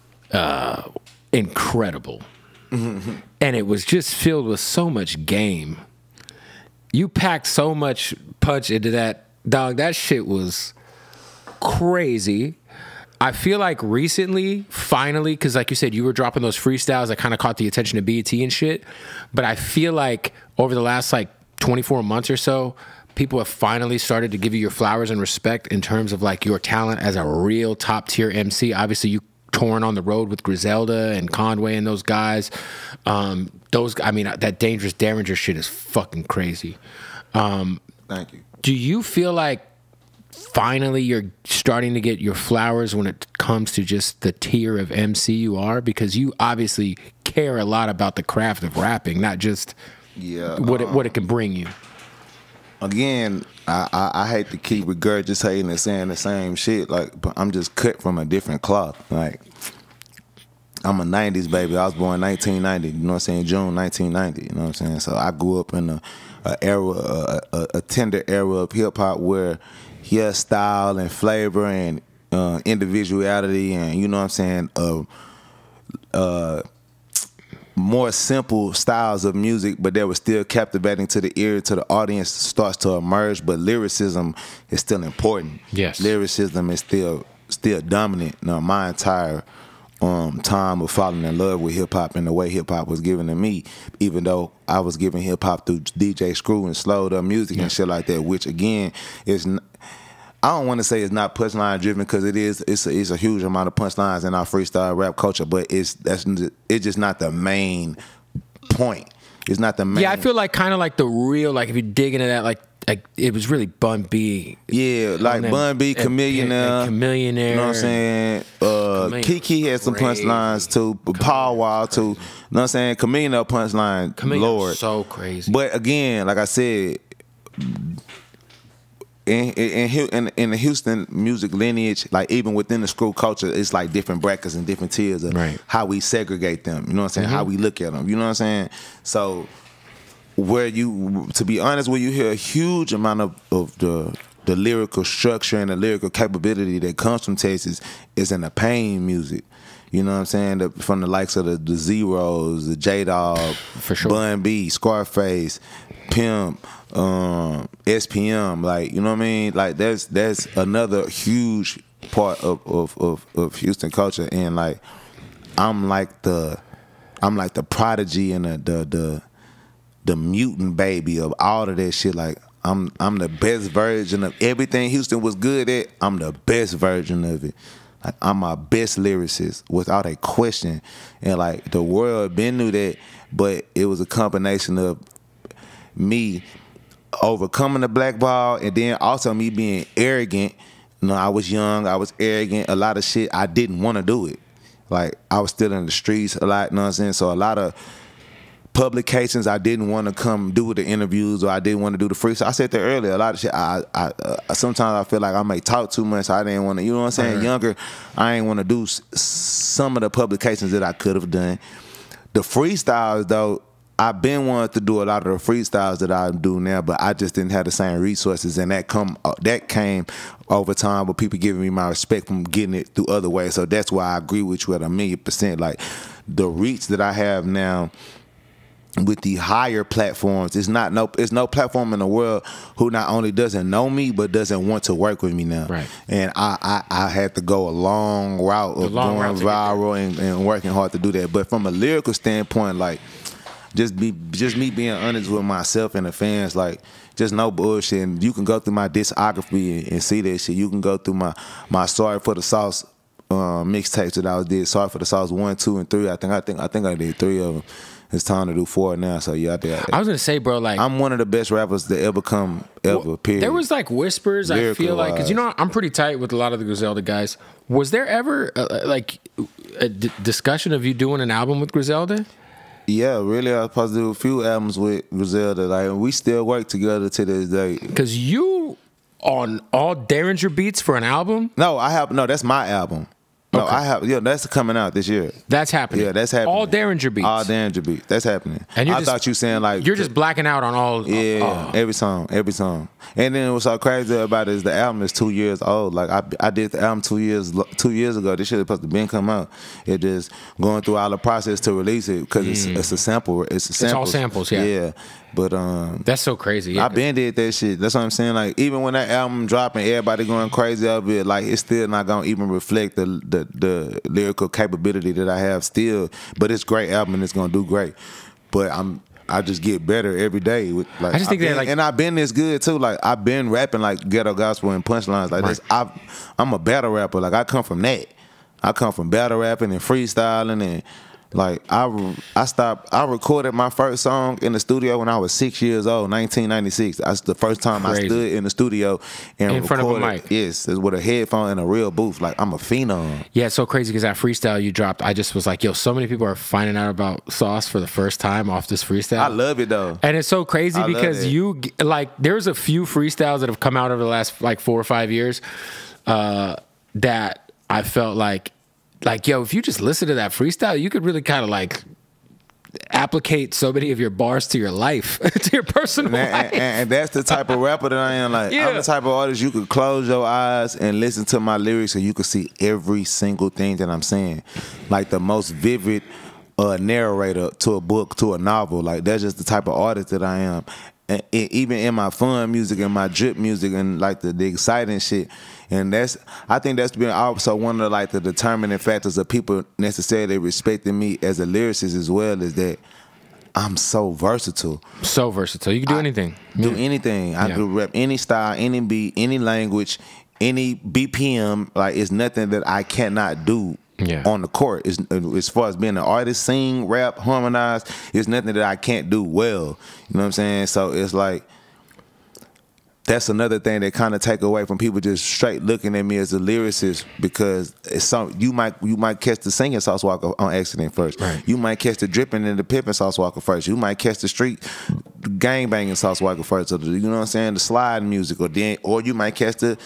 incredible. And it was just filled with so much game. You packed so much punch into that, dog. That shit was crazy. I feel like recently, finally, because like you said, you were dropping those freestyles that kind of caught the attention of BET and shit. But I feel like over the last like 24 months or so, people have finally started to give you your flowers and respect in terms of like your talent as a real top tier MC. Obviously, you touring on the road with Griselda and Conway and those guys. That Dangerous Derringer shit is fucking crazy. Thank you. Do you feel like finally you're starting to get your flowers when it comes to just the tier of MC you are? Because you obviously care a lot about the craft of rapping, not just what it can bring you. Again, I hate to keep regurgitating and saying the same shit, like, but I'm just cut from a different cloth. Like, I'm a 90s baby. I was born 1990, you know what I'm saying? June 1990, you know what I'm saying? So I grew up in a tender era of hip-hop where, style and flavor and individuality and, you know what I'm saying, more simple styles of music, but they were still captivating to the ear, to the audience, starts to emerge. But lyricism is still important. Yes, lyricism is still dominant. My entire time of falling in love with hip hop and the way hip hop was given to me, even though I was giving hip hop through DJ Screw and slowed up music and shit like that, which again is. I don't want to say it's not punchline driven because it is. It's a huge amount of punchlines in our freestyle rap culture, but it's just not the main point. It's not the main. Yeah, I feel like kind of like the real, like if you dig into that, like it was really Bun B. Yeah, like Bun B, Chamillionaire. You know what I'm saying? Kiki had some punchlines too. Paul Wall too. You know what I'm saying? Chamillionaire punchline. Lord, so crazy. But again, like I said, in the Houston music lineage, like even within the Screw culture, it's like different brackets and different tiers of how we segregate them. You know what I'm saying? How we look at them. You know what I'm saying? So to be honest, where you hear a huge amount of the lyrical structure and the lyrical capability that comes from Texas is in the pain music. You know what I'm saying? From the likes of the Zeros, the J-Dog, for sure, Bun B, Scarface, Pimp, SPM, like, you know what I mean? Like that's another huge part of Houston culture, and like I'm like the prodigy and the mutant baby of all of that shit. Like I'm the best version of everything Houston was good at. I'm the best version of it. Like, I'm my best lyricist without a question, and like the world been knew that, but it was a combination of me overcoming the black ball and then also me being arrogant. You know, I was young, I was arrogant. A lot of shit I didn't want to do it. Like I was still in the streets a lot. You know what I'm saying? So a lot of publications. I didn't want to come do the interviews, or I didn't want to do the freestyle. I said that earlier. A lot of shit. Sometimes I feel like I may talk too much. So I didn't want to. You know what I'm saying? Right. Younger, I ain't want to do some of the publications that I could have done. The freestyles though, I've been wanting to do a lot of the freestyles that I do now, but I just didn't have the same resources, and that came over time with people giving me my respect from getting it through other ways. So that's why I agree with you at 1,000,000%. Like the reach that I have now with the higher platforms, it's no platform in the world who not only doesn't know me but doesn't want to work with me now. Right. And I had to go a long route of going viral and working hard to do that. But from a lyrical standpoint, like just me being honest with myself and the fans, like just no bullshit. And you can go through my discography and see that shit. You can go through my Sorry for the Sauce mixtapes that I did. Sorry for the Sauce 1, 2, and 3. I think I did 3 of them. It's time to do 4 now. So yeah, I was gonna say, bro, like I'm one of the best rappers that ever come ever. Period. There was like whispers. I feel like because I'm pretty tight with a lot of the Griselda guys. Was there ever like a discussion of you doing an album with Griselda? Yeah, really. I was supposed to do a few albums with Griselda. Like we still work together to this day. Because you on all Derringer beats for an album? No, that's my album. No, Okay. I have. Yeah, that's coming out this year. That's happening. Yeah, that's happening. All Derringer beats. All Derringer beats. That's happening. And I thought you saying like you're just blacking out on all. Yeah, every song. And then what's so crazy about it is the album is 2 years old. Like I did the album 2 years ago. This shit is supposed to been come out. It just going through all the process to release it because it's a sample. It's all samples. Yeah. Yeah. But that's so crazy. Yeah. I been did that shit. That's what I'm saying. Like even when that album dropping, everybody going crazy of it. Like it's still not gonna even reflect the lyrical capability that I have still. But it's a great album and it's gonna do great. But I just get better every day. With, like, I just think and I've been this good too. Like I've been rapping like ghetto gospel and punchlines like this. I'm a battle rapper. Like I come from that. I come from battle rapping and freestyling and. Like I recorded my first song in the studio when I was 6 years old, 1996. That's the first time I stood in the studio and in front of a mic. Yes, with a headphone and a real booth. Like I'm a phenom. Yeah, it's so crazy because that freestyle you dropped, I just was like, yo, so many people are finding out about Sauce for the first time off this freestyle. I love it though, and it's so crazy because you like there's a few freestyles that have come out over the last like 4 or 5 years that I felt like, yo, if you just listen to that freestyle, you could really kind of like applicate so many of your bars to your life, to your personal life. And that's the type of rapper that I am. Like I'm the type of artist you could close your eyes and listen to my lyrics and you could see every single thing that I'm saying. Like the most vivid narrator to a book, to a novel. Like that's just the type of artist that I am. And even in my fun music and my drip music and like the exciting shit. And I think that's been also one of like the determining factors of people necessarily respecting me as a lyricist as well, is that I'm so versatile. So versatile. You can do anything. Do anything. I can rap any style, any beat, any language, any BPM. Like it's nothing that I cannot do. On the court, as far as being an artist, sing, rap, harmonize, it's nothing that I can't do well. You know what I'm saying? So it's like that's another thing that kind of take away from people just straight looking at me as a lyricist, because it's you might catch the singing Sauce Walka on accident first. Right. You might catch the dripping and the pipping Sauce Walka first. You might catch the street gang banging Sauce Walka first. Or you know what I'm saying? The slide music, or you might catch the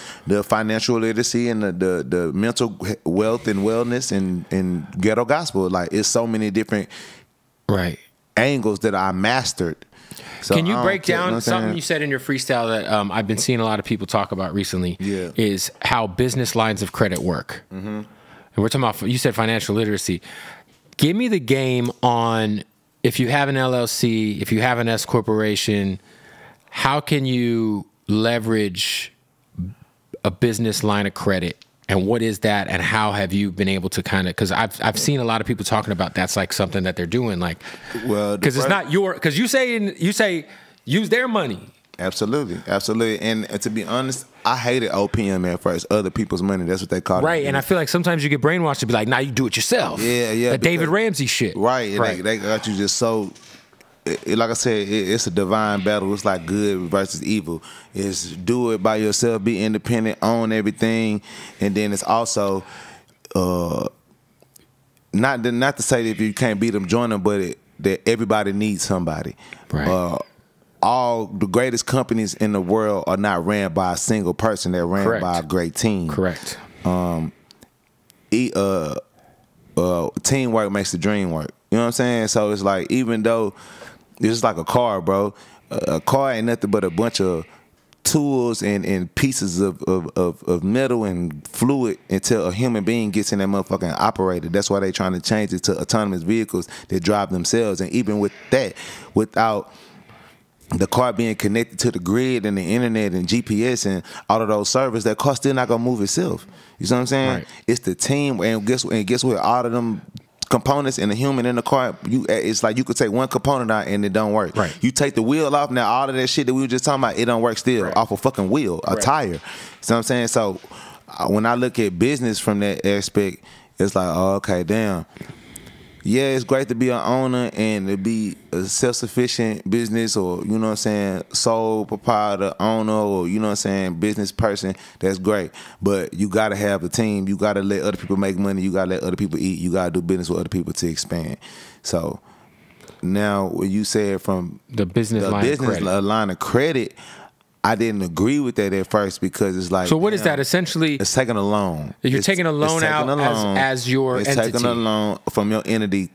financial literacy and the mental wealth and wellness and ghetto gospel. Like it's so many different angles that I mastered. So can you break down something you said in your freestyle that I've been seeing a lot of people talk about recently? Yeah. Is how business lines of credit work. And we're talking about, you said financial literacy. Give me the game on if you have an LLC, if you have an S corporation, how can you leverage a business line of credit? And what is that? And how have you been able to kind of, because I've seen a lot of people talking about that's like something that they're doing, like, well, because it's not your, because you say use their money. Absolutely. And to be honest, I hated OPM at first. Other people's money. That's what they call it. Right. And I feel like sometimes you get brainwashed to be like, nah, you do it yourself. Yeah. That David Ramsey shit. Right. They got you just so. Like I said, it's a divine battle. It's like good versus evil. It's do it by yourself, be independent, own everything, and then it's also not to say that if you can't beat them, join them, but that everybody needs somebody. Right. All the greatest companies in the world are not ran by a single person. They're ran by a great team. Correct. Teamwork makes the dream work. You know what I'm saying? So it's like, even though it's like a car, bro. A car ain't nothing but a bunch of tools and pieces of metal and fluid until a human being gets in that motherfucking operator. That's why they trying to change it to autonomous vehicles that drive themselves. And even with that, without the car being connected to the grid and the internet and GPS and all of those servers, that car still not gonna move itself. You see what I'm saying? Right. It's the team, and guess what? All of them components and the human in the car, it's like you could take one component out and it don't work. Right. You take the wheel off, now all of that shit that we were just talking about, it don't work still off a fucking wheel, a tire. You know what I'm saying? So when I look at business from that aspect, it's like, oh, okay, damn. Yeah, it's great to be an owner and to be a self-sufficient business, or, you know what I'm saying, sole proprietor owner, or, you know what I'm saying, business person. That's great. But you got to have a team. You got to let other people make money. You got to let other people eat. You got to do business with other people to expand. So now when you said from the business line of credit, I didn't agree with that at first, because it's like, so what is that essentially? It's taking a loan. You're taking a loan out as your entity. It's taking a loan from your entity,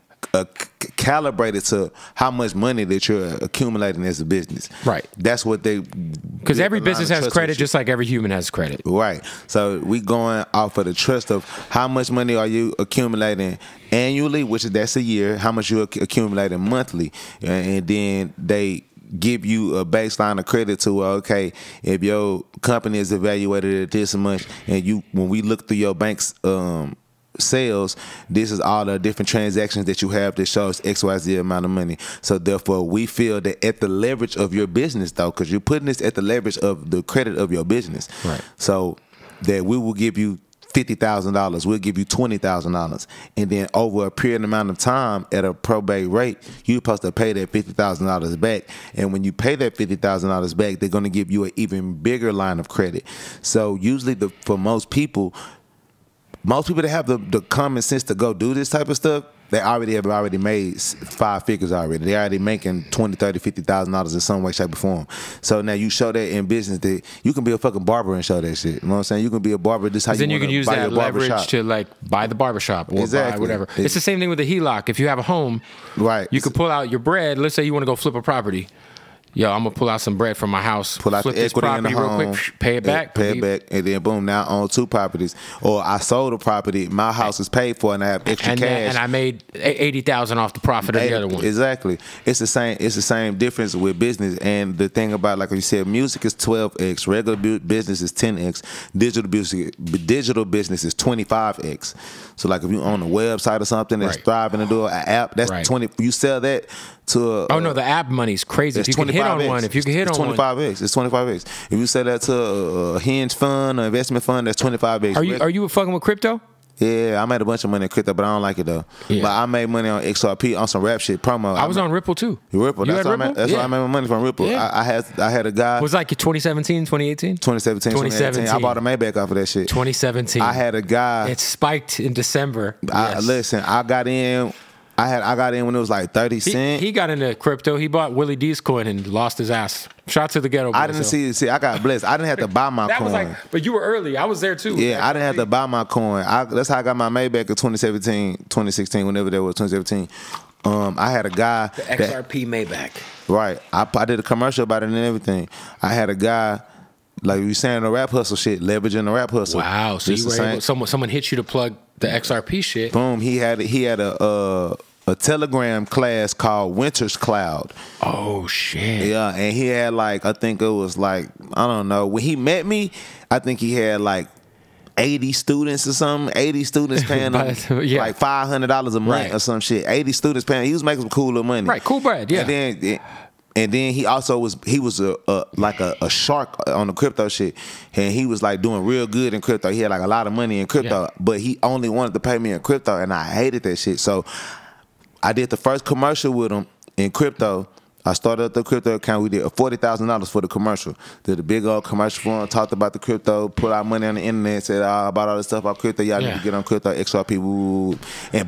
calibrated to how much money that you're accumulating as a business. Right. That's what they. Because every business has credit, just like every human has credit. Right. So we going off of the trust of how much money are you accumulating annually, which that's a year. How much you accumulating monthly, and then they give you a baseline of credit to, okay, if your company is evaluated at this much, and when we look through your bank's sales, this is all the different transactions that you have that shows XYZ amount of money. So therefore, we feel that at the leverage of your business, though, because you're putting this at the leverage of the credit of your business. Right. So that we will give you $50,000, we'll give you $20,000, and then over a period amount of time at a probate rate, you're supposed to pay that $50,000 back. And when you pay that $50,000 back, they're going to give you an even bigger line of credit. So usually, for most people that have the common sense to go do this type of stuff, they have already made 5 figures already. They're already making $20,000, $30,000, $50,000 in some way, shape, or form. So now you show that in business, that you can be a fucking barber and show that shit. You know what I'm saying? You can be a barber. This how you. Then you can use that leverage to like buy the barbershop or buy whatever. It's the same thing with a HELOC. If you have a home, right, you could pull out your bread. Let's say you want to go flip a property. Yo, I'm gonna pull out some bread from my house, pull out flip the equity in the home, real quick, pay it back, and then boom, now I own 2 properties. Or I sold a property, my house is paid for, and I have extra cash, and I made $80,000 off the profit of the other one. Exactly, it's the same difference with business. And the thing about, like you said, music is 12x, regular business is 10x, digital business is 25x. So like if you own a website or something that's thriving to do an app, that's 20. You sell that to no, the app money's crazy. If you can hit on one, it's 25x. It's 25x. If you sell that to a hinge fund or investment fund, that's 25x. Are you fucking with crypto? Yeah, I made a bunch of money in crypto, but I don't like it though. Yeah. But I made money on XRP on some rap shit promo. I was on Ripple too. Ripple. That's why I made my money from Ripple. Yeah. I had a guy. It was like 2017, 2018? 2017. I bought a Maybach off of that shit. 2017. I had a guy. It spiked in December. Listen, I got in. I got in when it was like 30 cents. He got into crypto. He bought Willie D's coin and lost his ass. Shout to the ghetto. I didn't see. I got blessed. I didn't have to buy my coin. But you were early. I was there too. Yeah, I didn't have to buy my coin. That's how I got my Maybach in 2017, 2016, whenever that was, 2017. I had a guy. The XRP Maybach. Right. I did a commercial about it and everything. I had a guy. Like you saying, the rap hustle shit, leveraging the rap hustle. Wow. So you were able, someone hit you to plug the XRP shit. Boom. He had a Telegram class called Winter's Cloud. Oh shit. Yeah, and he had like, I think it was like, I don't know. When he met me, I think he had like 80 students or something. 80 students paying him like $500 a month or some shit. 80 students paying. He was making some cool little money. Right, cool bread. Yeah. And then he also was like a shark on the crypto shit, and he was like doing real good in crypto. He had like a lot of money in crypto, but he only wanted to pay me in crypto, and I hated that shit. So I did the first commercial with him in crypto. I started up the crypto account. We did $40,000 for the commercial. Did a big old commercial for him, talked about the crypto, put our money on the internet, said about all this stuff about crypto. Y'all need to get on crypto, XRP,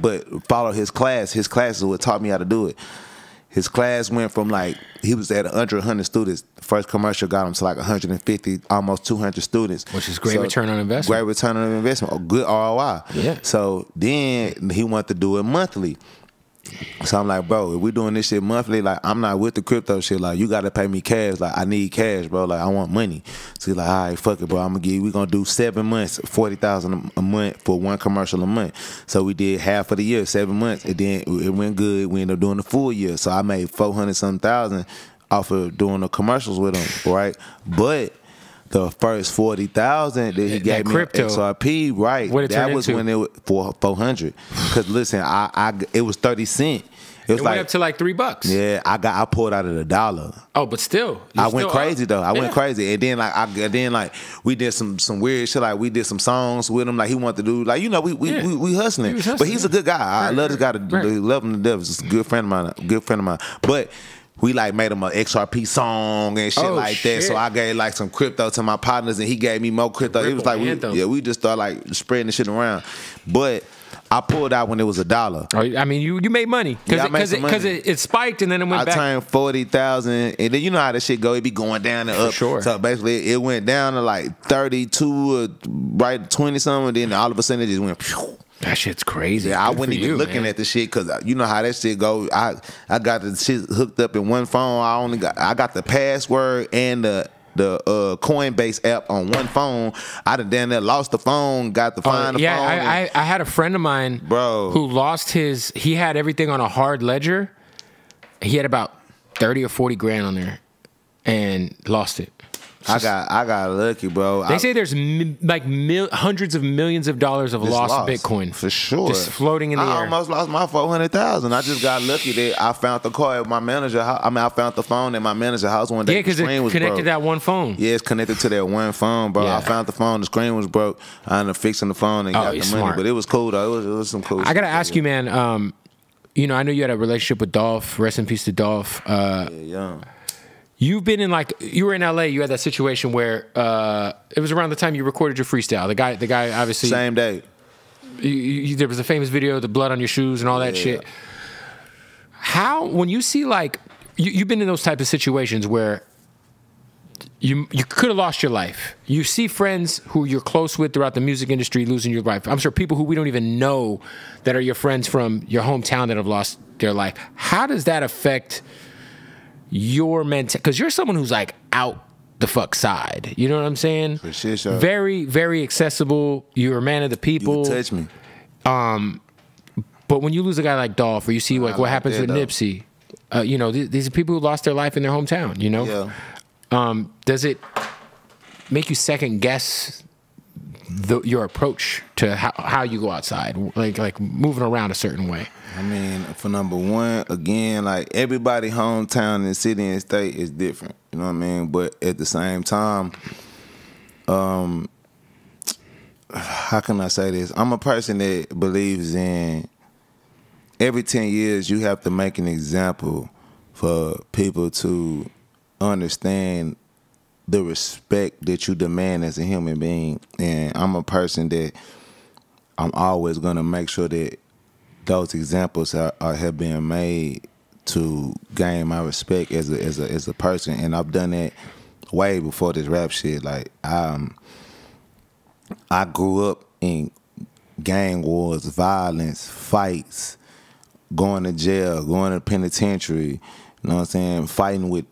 but follow his class. His class is what taught me how to do it. His class went from like, he was at under 100 students. The first commercial got him to like 150, almost 200 students. Which is great return on investment. Great return on investment, good ROI. Yeah. So then he wanted to do it monthly. So I'm like, bro, if we doing this shit monthly, like I'm not with the crypto shit. Like you gotta pay me cash. Like I need cash, bro. Like I want money. So he's like, all right, fuck it, bro. I'm gonna give you. We gonna do 7 months, 40,000 a month for one commercial a month. So we did half of the year, 7 months, and then it went good. We ended up doing the full year. So I made 400-something thousand off of doing the commercials with him, right? But the first 40,000 that he gave me crypto, XRP, right? That was when it was 400. Cause listen, it was 30 cents. It went up to like $3. Yeah, I pulled out at $1. Oh, but still, I went crazy though. I went crazy, and then we did some weird shit. Like we did some songs with him. Like he wanted to do like we hustling. But he's a good guy. I love this guy. Love him to death. He's a good friend of mine. But we like made him an XRP song and shit that. So I gave like some crypto to my partners, and he gave me more crypto. It was like we just started like spreading the shit around. But I pulled out when it was $1. Oh, I mean, you made money because it spiked and then it went back. I turned 40,000, and then you know how this shit go. It be going down and up. Sure. So basically, it went down to like 32 or right 20 something. Then all of a sudden, it just went. Phew. That shit's crazy. Yeah, I wasn't even looking at the shit because you know how that shit go. I got the shit hooked up in one phone. I got the password and the Coinbase app on one phone. I done down there lost the phone, got to find the phone. Yeah, I had a friend of mine, bro, who lost his. He had everything on a hard ledger. He had about 30 or 40 grand on there, and lost it. I got lucky, bro. They say there's hundreds of millions of dollars of lost Bitcoin for sure, just floating in the air. I almost lost my 400,000. I just got lucky that I found the car at my manager. I found the phone at my manager's house one day. Yeah, because it connected to that one phone. Yeah, it's connected to that one phone, bro. Yeah. I found the phone. The screen was broke. I ended up fixing the phone and got the money. But it was cool though. It was some cool. I gotta ask you, man. I know you had a relationship with Dolph. Rest in peace to Dolph. Yeah. You've been in you were in LA. You had that situation where it was around the time you recorded your freestyle. The guy obviously same day. There was a famous video, the blood on your shoes and all that shit. How when you see you've been in those type of situations where you could have lost your life. You see friends who you're close with throughout the music industry losing your life. I'm sure people who we don't even know that are your friends from your hometown that have lost their life. How does that affect your mentality? Because you're someone who's like out the fuck side. You know what I'm saying? For sure. Very, very accessible. You're a man of the people. You touch me. But when you lose a guy like Dolph, or you see what happens with Nipsey, these are people who lost their life in their hometown. You know. Yeah. Does it make you second guess your approach to how you go outside, like moving around a certain way? I mean, for number one, again, like everybody hometown and city and state is different. You know what I mean? But at the same time, how can I say this? I'm a person that believes in every 10 years you have to make an example for people to understand the respect that you demand as a human being. And I'm a person that I'm always going to make sure that those examples have been made to gain my respect as a person, and I've done that way before this rap shit. Like I grew up in gang wars, violence, fights, going to jail, going to the penitentiary. You know what I'm saying? Fighting with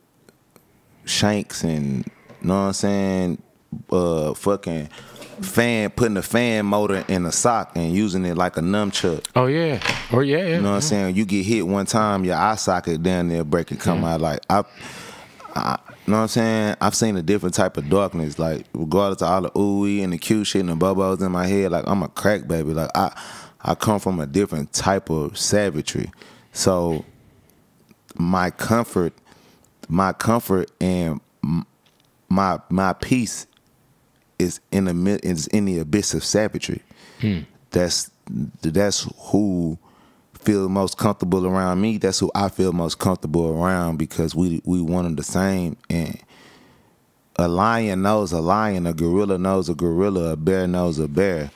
shanks and you know what I'm saying? Fucking putting a fan motor in a sock and using it like a nunchuck. Oh yeah. Oh yeah. You know what I'm saying? You get hit one time, your eye socket down there break and come out. Like I you know what I'm saying? I've seen a different type of darkness. Like regardless of all the ooey and the cute shit and the bubbles in my head, like I'm a crack baby. Like I come from a different type of savagery. So my comfort and my peace is in the abyss of savagery. That's who feel most comfortable around me. That's who I feel most comfortable around because we one and the same. And a lion knows a lion, a gorilla knows a gorilla, a bear knows a bear.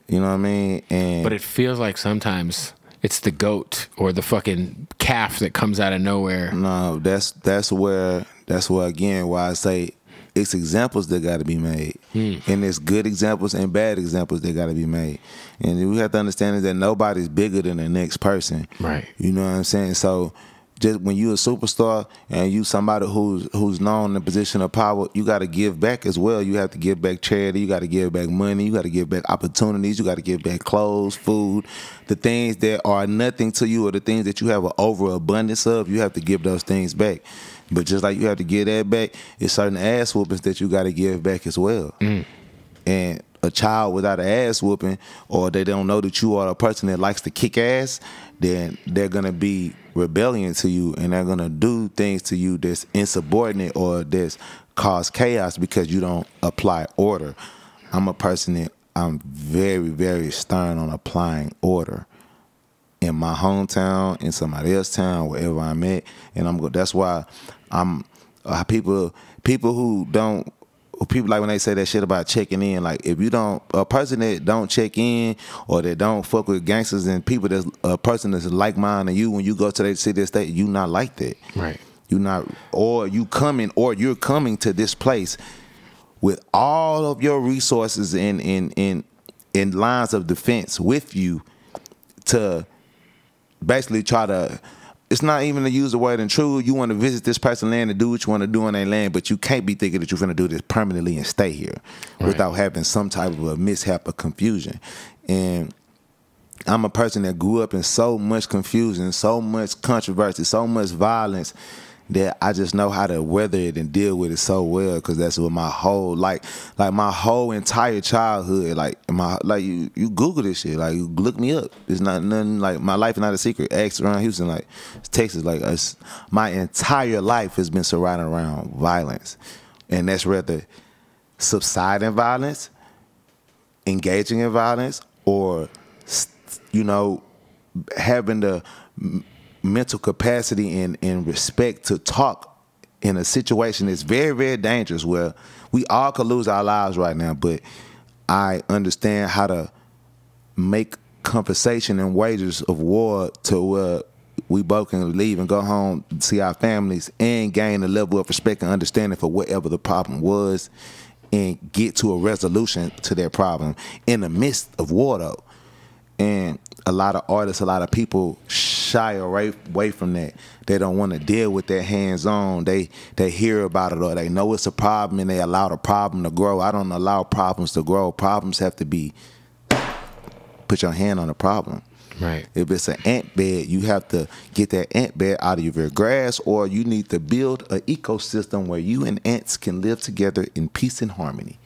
You know what I mean? But it feels like sometimes it's the goat or the fucking calf that comes out of nowhere. No, that's where again why I say it's examples that got to be made, and it's good examples and bad examples that got to be made, and we have to understand is that nobody's bigger than the next person, right? You know what I'm saying? So just when you're a superstar and you somebody who's known in a position of power, you got to give back as well. You have to give back charity. You got to give back money. You got to give back opportunities. You got to give back clothes, food, the things that are nothing to you or the things that you have an overabundance of. You have to give those things back. But just like you have to give that back, it's certain ass whoopings that you got to give back as well. And a child without an ass whooping, or they don't know that you are a person that likes to kick ass, then they're gonna be rebellion to you, and they're gonna do things to you that's insubordinate or that's cause chaos because you don't apply order. I'm a person that I'm very, very stern on applying order in my hometown, in somebody else's town, wherever I'm at, and that's why I'm people who don't. People like when they say that shit about checking in, like if you don't, a person that don't check in or that don't fuck with gangsters and people that's a person that's like minded you, when you go to that city or state, you not like that. Right. You not, or you're coming to this place with all of your resources in lines of defense with you to basically try to. It's not even to use the word intrude. You want to visit this person's land and do what you want to do on their land, but you can't be thinking that you're going to do this permanently and stay here without having some type of a mishap or confusion. And I'm a person that grew up in so much confusion, so much controversy, so much violence that I just know how to weather it and deal with it so well, because that's what my whole like my whole entire childhood, you Google this shit, like you look me up. It's not nothing, like my life is not a secret. Ask around Houston, like Texas, like us, my entire life has been surrounded around violence, and that's rather subsiding violence, engaging in violence, or having the mental capacity and respect to talk in a situation that's very, very dangerous, where we all could lose our lives right now, but I understand how to make conversation and wages of war to where we both can leave and go home, see our families, and gain a level of respect and understanding for whatever the problem was, and get to a resolution to their problem in the midst of war, though. And a lot of artists, a lot of people shy away from that. They don't want to deal with that hands-on. They hear about it or they know it's a problem and they allow the problem to grow. I don't allow problems to grow. Problems have to be, put your hand on the problem. Right. If it's an ant bed, you have to get that ant bed out of your grass, or you need to build an ecosystem where you and ants can live together in peace and harmony.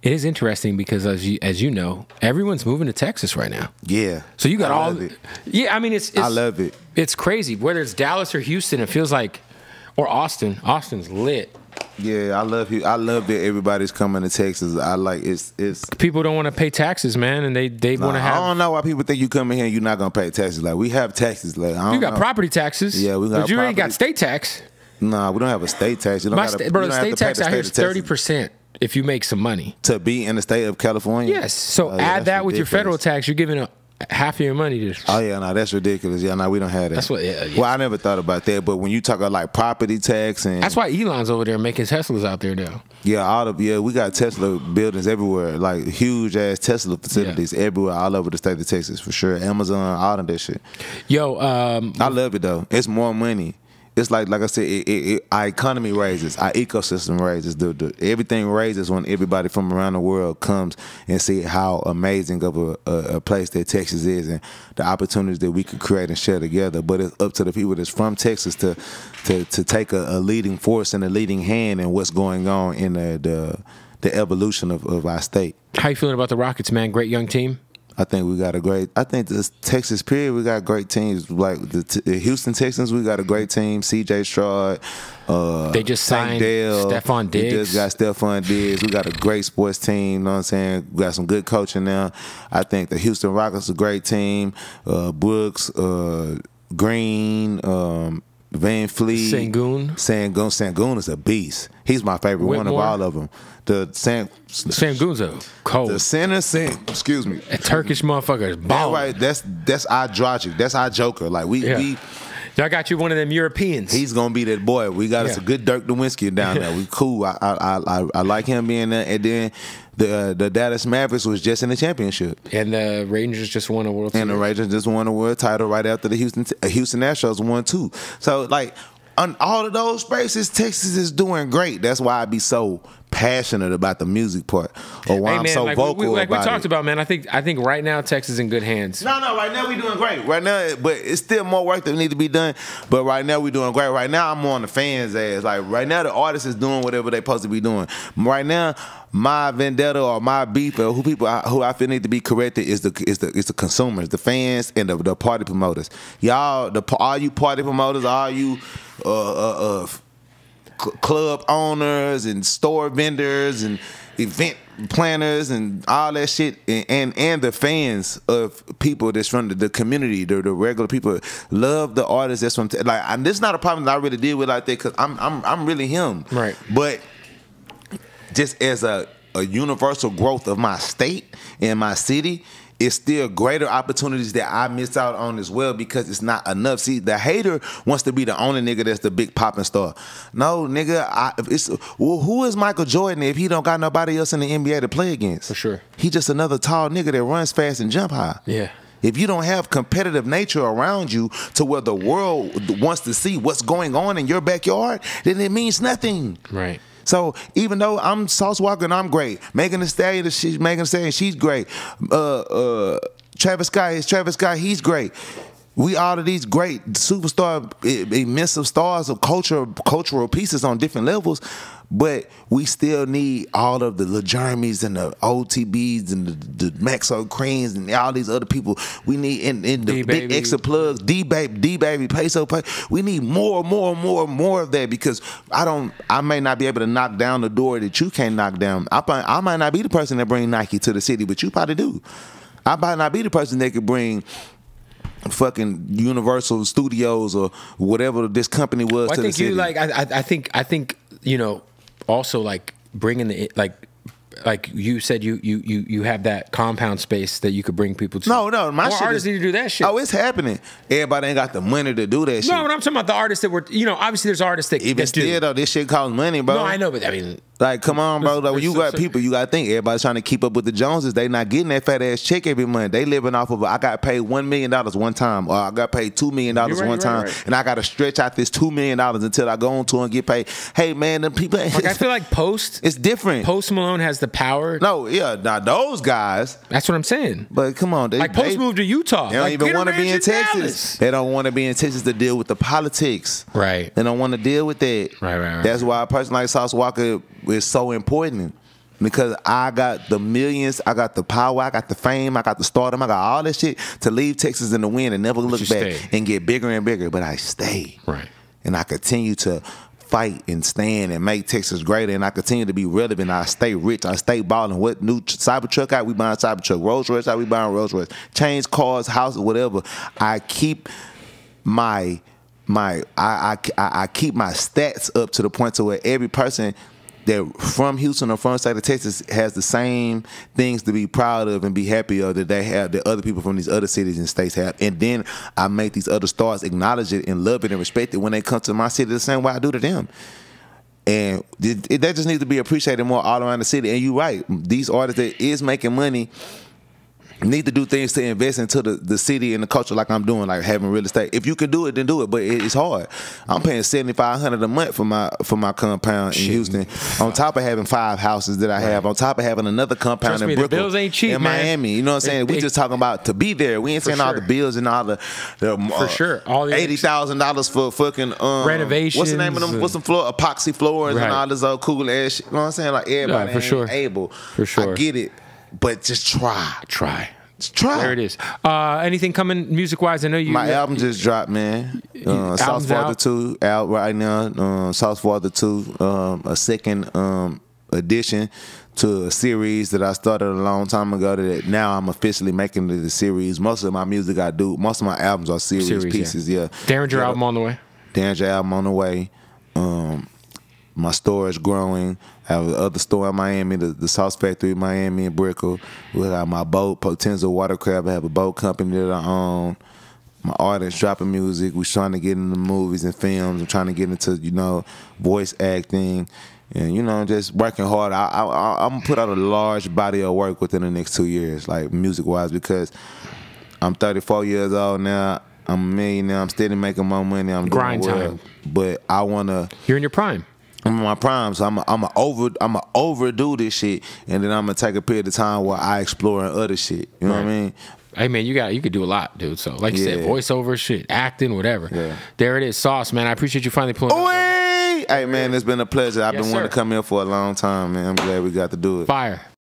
It is interesting because, as you know, everyone's moving to Texas right now. Yeah. So you got I all. love it. Yeah, I mean, it's. I love it. It's crazy. Whether it's Dallas or Houston, it feels like, or Austin. Austin's lit. Yeah, I love you. I love that everybody's coming to Texas. I like it's. People don't want to pay taxes, man, and they want to have. I don't know why people think you come in here and you're not gonna pay taxes. Like, we have taxes. Like, you got property taxes. Yeah, we got. But you ain't got state tax. Nah, we don't have a state tax. You don't the state tax out here is 30%. If you make some money to be in the state of California. Yes. So add that with your federal tax, you're giving half of your money to. Oh yeah, no, that's ridiculous. Yeah, no, we don't have that. That's what. Yeah. Well, I never thought about that, but when you talk about like property tax and that's why Elon's over there making Teslas out there now. Yeah, we got Tesla buildings everywhere, like huge ass Tesla facilities everywhere, all over the state of Texas for sure. Amazon, all of that shit. Yo, I love it though. It's more money. It's like I said, our economy raises, our ecosystem raises. Everything raises when everybody from around the world comes and see how amazing of a place that Texas is and the opportunities that we could create and share together. But it's up to the people that's from Texas to take a leading force and a leading hand in what's going on in the evolution of our state. How you feeling about the Rockets, man? Great young team. I think this Texas period, we got great teams. Like the Houston Texans, we got a great team. C.J. Stroud. They just signed Stephon Diggs. We just got Stephon Diggs. We got a great sports team. You know what I'm saying? We got some good coaching now. I think the Houston Rockets is a great team. Brooks, Green, Van Fleet, Sangoon is a beast. He's my favorite one of all of them. Sangoon's a cold. The center, excuse me, a Turkish motherfucker is balling. Right, that's our Drogic. That's our Joker. Like we. Y'all got you one of them Europeans. He's gonna be that boy. We got us a good Dirk Nowitzki down there. We cool. I like him being there. And then the Dallas Mavericks was just in the championship. And the Rangers just won a World Series. And the Rangers just won a world title right after the Houston Astros won too. So like on all of those spaces, Texas is doing great. That's why I be so passionate about the music part, or why I'm so vocal about it. We talked about, man. I think right now Texas is in good hands. No, right now we doing great. Right now, but it's still more work that need to be done. But right now we doing great. Right now I'm on the fans' ass. Like right now the artist is doing whatever they supposed to be doing. Right now my vendetta or my beef or who I feel need to be corrected is the consumers, the fans, and the party promoters. Y'all, all you party promoters, all you club owners and store vendors and event planners and all that shit, and the fans of people that's from the community, the regular people love the artists that's from and this is not a problem that I really deal with like that because I'm really him, right? But just as a universal growth of my state and my city, it's still greater opportunities that I miss out on as well because it's not enough. See, the hater wants to be the only nigga that's the big popping star. No, nigga, who is Michael Jordan if he don't got nobody else in the NBA to play against? For sure. He just another tall nigga that runs fast and jump high. Yeah. If you don't have competitive nature around you to where the world wants to see what's going on in your backyard, then it means nothing. Right. So even though I'm Sauce Walka and I'm great, Megan Thee Stallion, she's great. Travis Scott, he's great. We all of these great superstar, immense stars of cultural pieces on different levels, but we still need all of the LeJermys and the OTBs and the Maxo Creams and all these other people. We need in the big extra plugs, D-Baby, Peso Pay. We need more of that because I may not be able to knock down the door that you can't knock down. I might not be the person that bring Nike to the city, but you probably do. I might not be the person that could bring fucking Universal Studios or whatever this company was to the city. I think you know, also like bringing the like you said you have that compound space that you could bring people to. No, my shit artists need to do that shit. Oh, it's happening. Everybody ain't got the money to do that shit. No, but I'm talking about the artists that were, you know, obviously there's artists that even still though, this shit costs money, bro. No, I know, but I mean, like, come on, bro. Like, when you got people, you got to think everybody's trying to keep up with the Joneses. They not getting that fat ass check every month. They living off of, I got paid $1 million one time, or I got paid $2 million one time, and I got to stretch out this $2 million until I go on tour and get paid. Hey, man, the people. Like, I feel like it's different. Post Malone has the power. No, yeah, now those guys. That's what I'm saying. But come on, Post moved to Utah. They don't even want to be in Texas. They don't want to be in Texas to deal with the politics. Right. They don't want to deal with that. Right. That's why a person like Sauce Walka is so important. Because I got the millions, I got the power, I got the fame, I got the stardom, I got all that shit to leave Texas in the wind and never look back and get bigger and bigger. But I stay. Right. And I continue to fight and stand and make Texas greater, and I continue to be relevant. I stay rich, I stay balling. What new Cybertruck out, we buying Cybertruck. Rolls Royce out, we buying Rolls Royce. Chains, cars, houses, whatever. I keep my I keep my stats up to the point to where every person that from Houston or from the state of Texas has the same things to be proud of and be happy of that they have, that other people from these other cities and states have. And then I make these other stars acknowledge it and love it and respect it when they come to my city the same way I do to them. And that just needs to be appreciated more all around the city. And you're right, these artists that is making money need to do things to invest into the city and the culture like I'm doing, like having real estate. If you can do it, then do it. But it's hard. I'm paying $7,500 a month for my compound in Houston. On top of having 5 houses that I have, on top of having another compound in Brooklyn, the bills ain't cheap, in Miami. You know what I'm saying? We just talking about to be there. We ain't saying all the bills and all the for sure, all the $80,000 for fucking renovations. What's the name of them? What's some epoxy floors and all this old cool ass shit. You know what I'm saying? Like everybody ain't able. For sure, I get it. But just try. Just try. There it is. Anything coming music-wise? I know you. My album just dropped, man. South Father 2 out right now. South Father 2, a second addition to a series that I started a long time ago that now I'm officially making the series. Most of my music most of my albums are series pieces, yeah. Derringer album on the way? Danger album on the way. My store is growing. I have another store in Miami, the Sauce Factory in Miami and Brickell. We got my boat, Potenza Watercraft. I have a boat company that I own. My artists dropping music. We're trying to get into movies and films. I'm trying to get into, voice acting. And, just working hard. I'm going to put out a large body of work within the next 2 years, like music-wise, because I'm 34 years old now. I'm a millionaire. I'm steady making more money. I'm Grind doing well. time. But I want to... You're in your prime. I'm in my prime, so I'm overdo this shit, and then I'm gonna take a period of time where I explore other shit. You know what I mean? Hey man, you could do a lot, dude. So like you said, voiceover, shit, acting, whatever. Yeah. There it is, Sauce, man. I appreciate you finally pulling up. Hey man, it's been a pleasure. I've been wanting to come here for a long time, man. I'm glad we got to do it. Fire.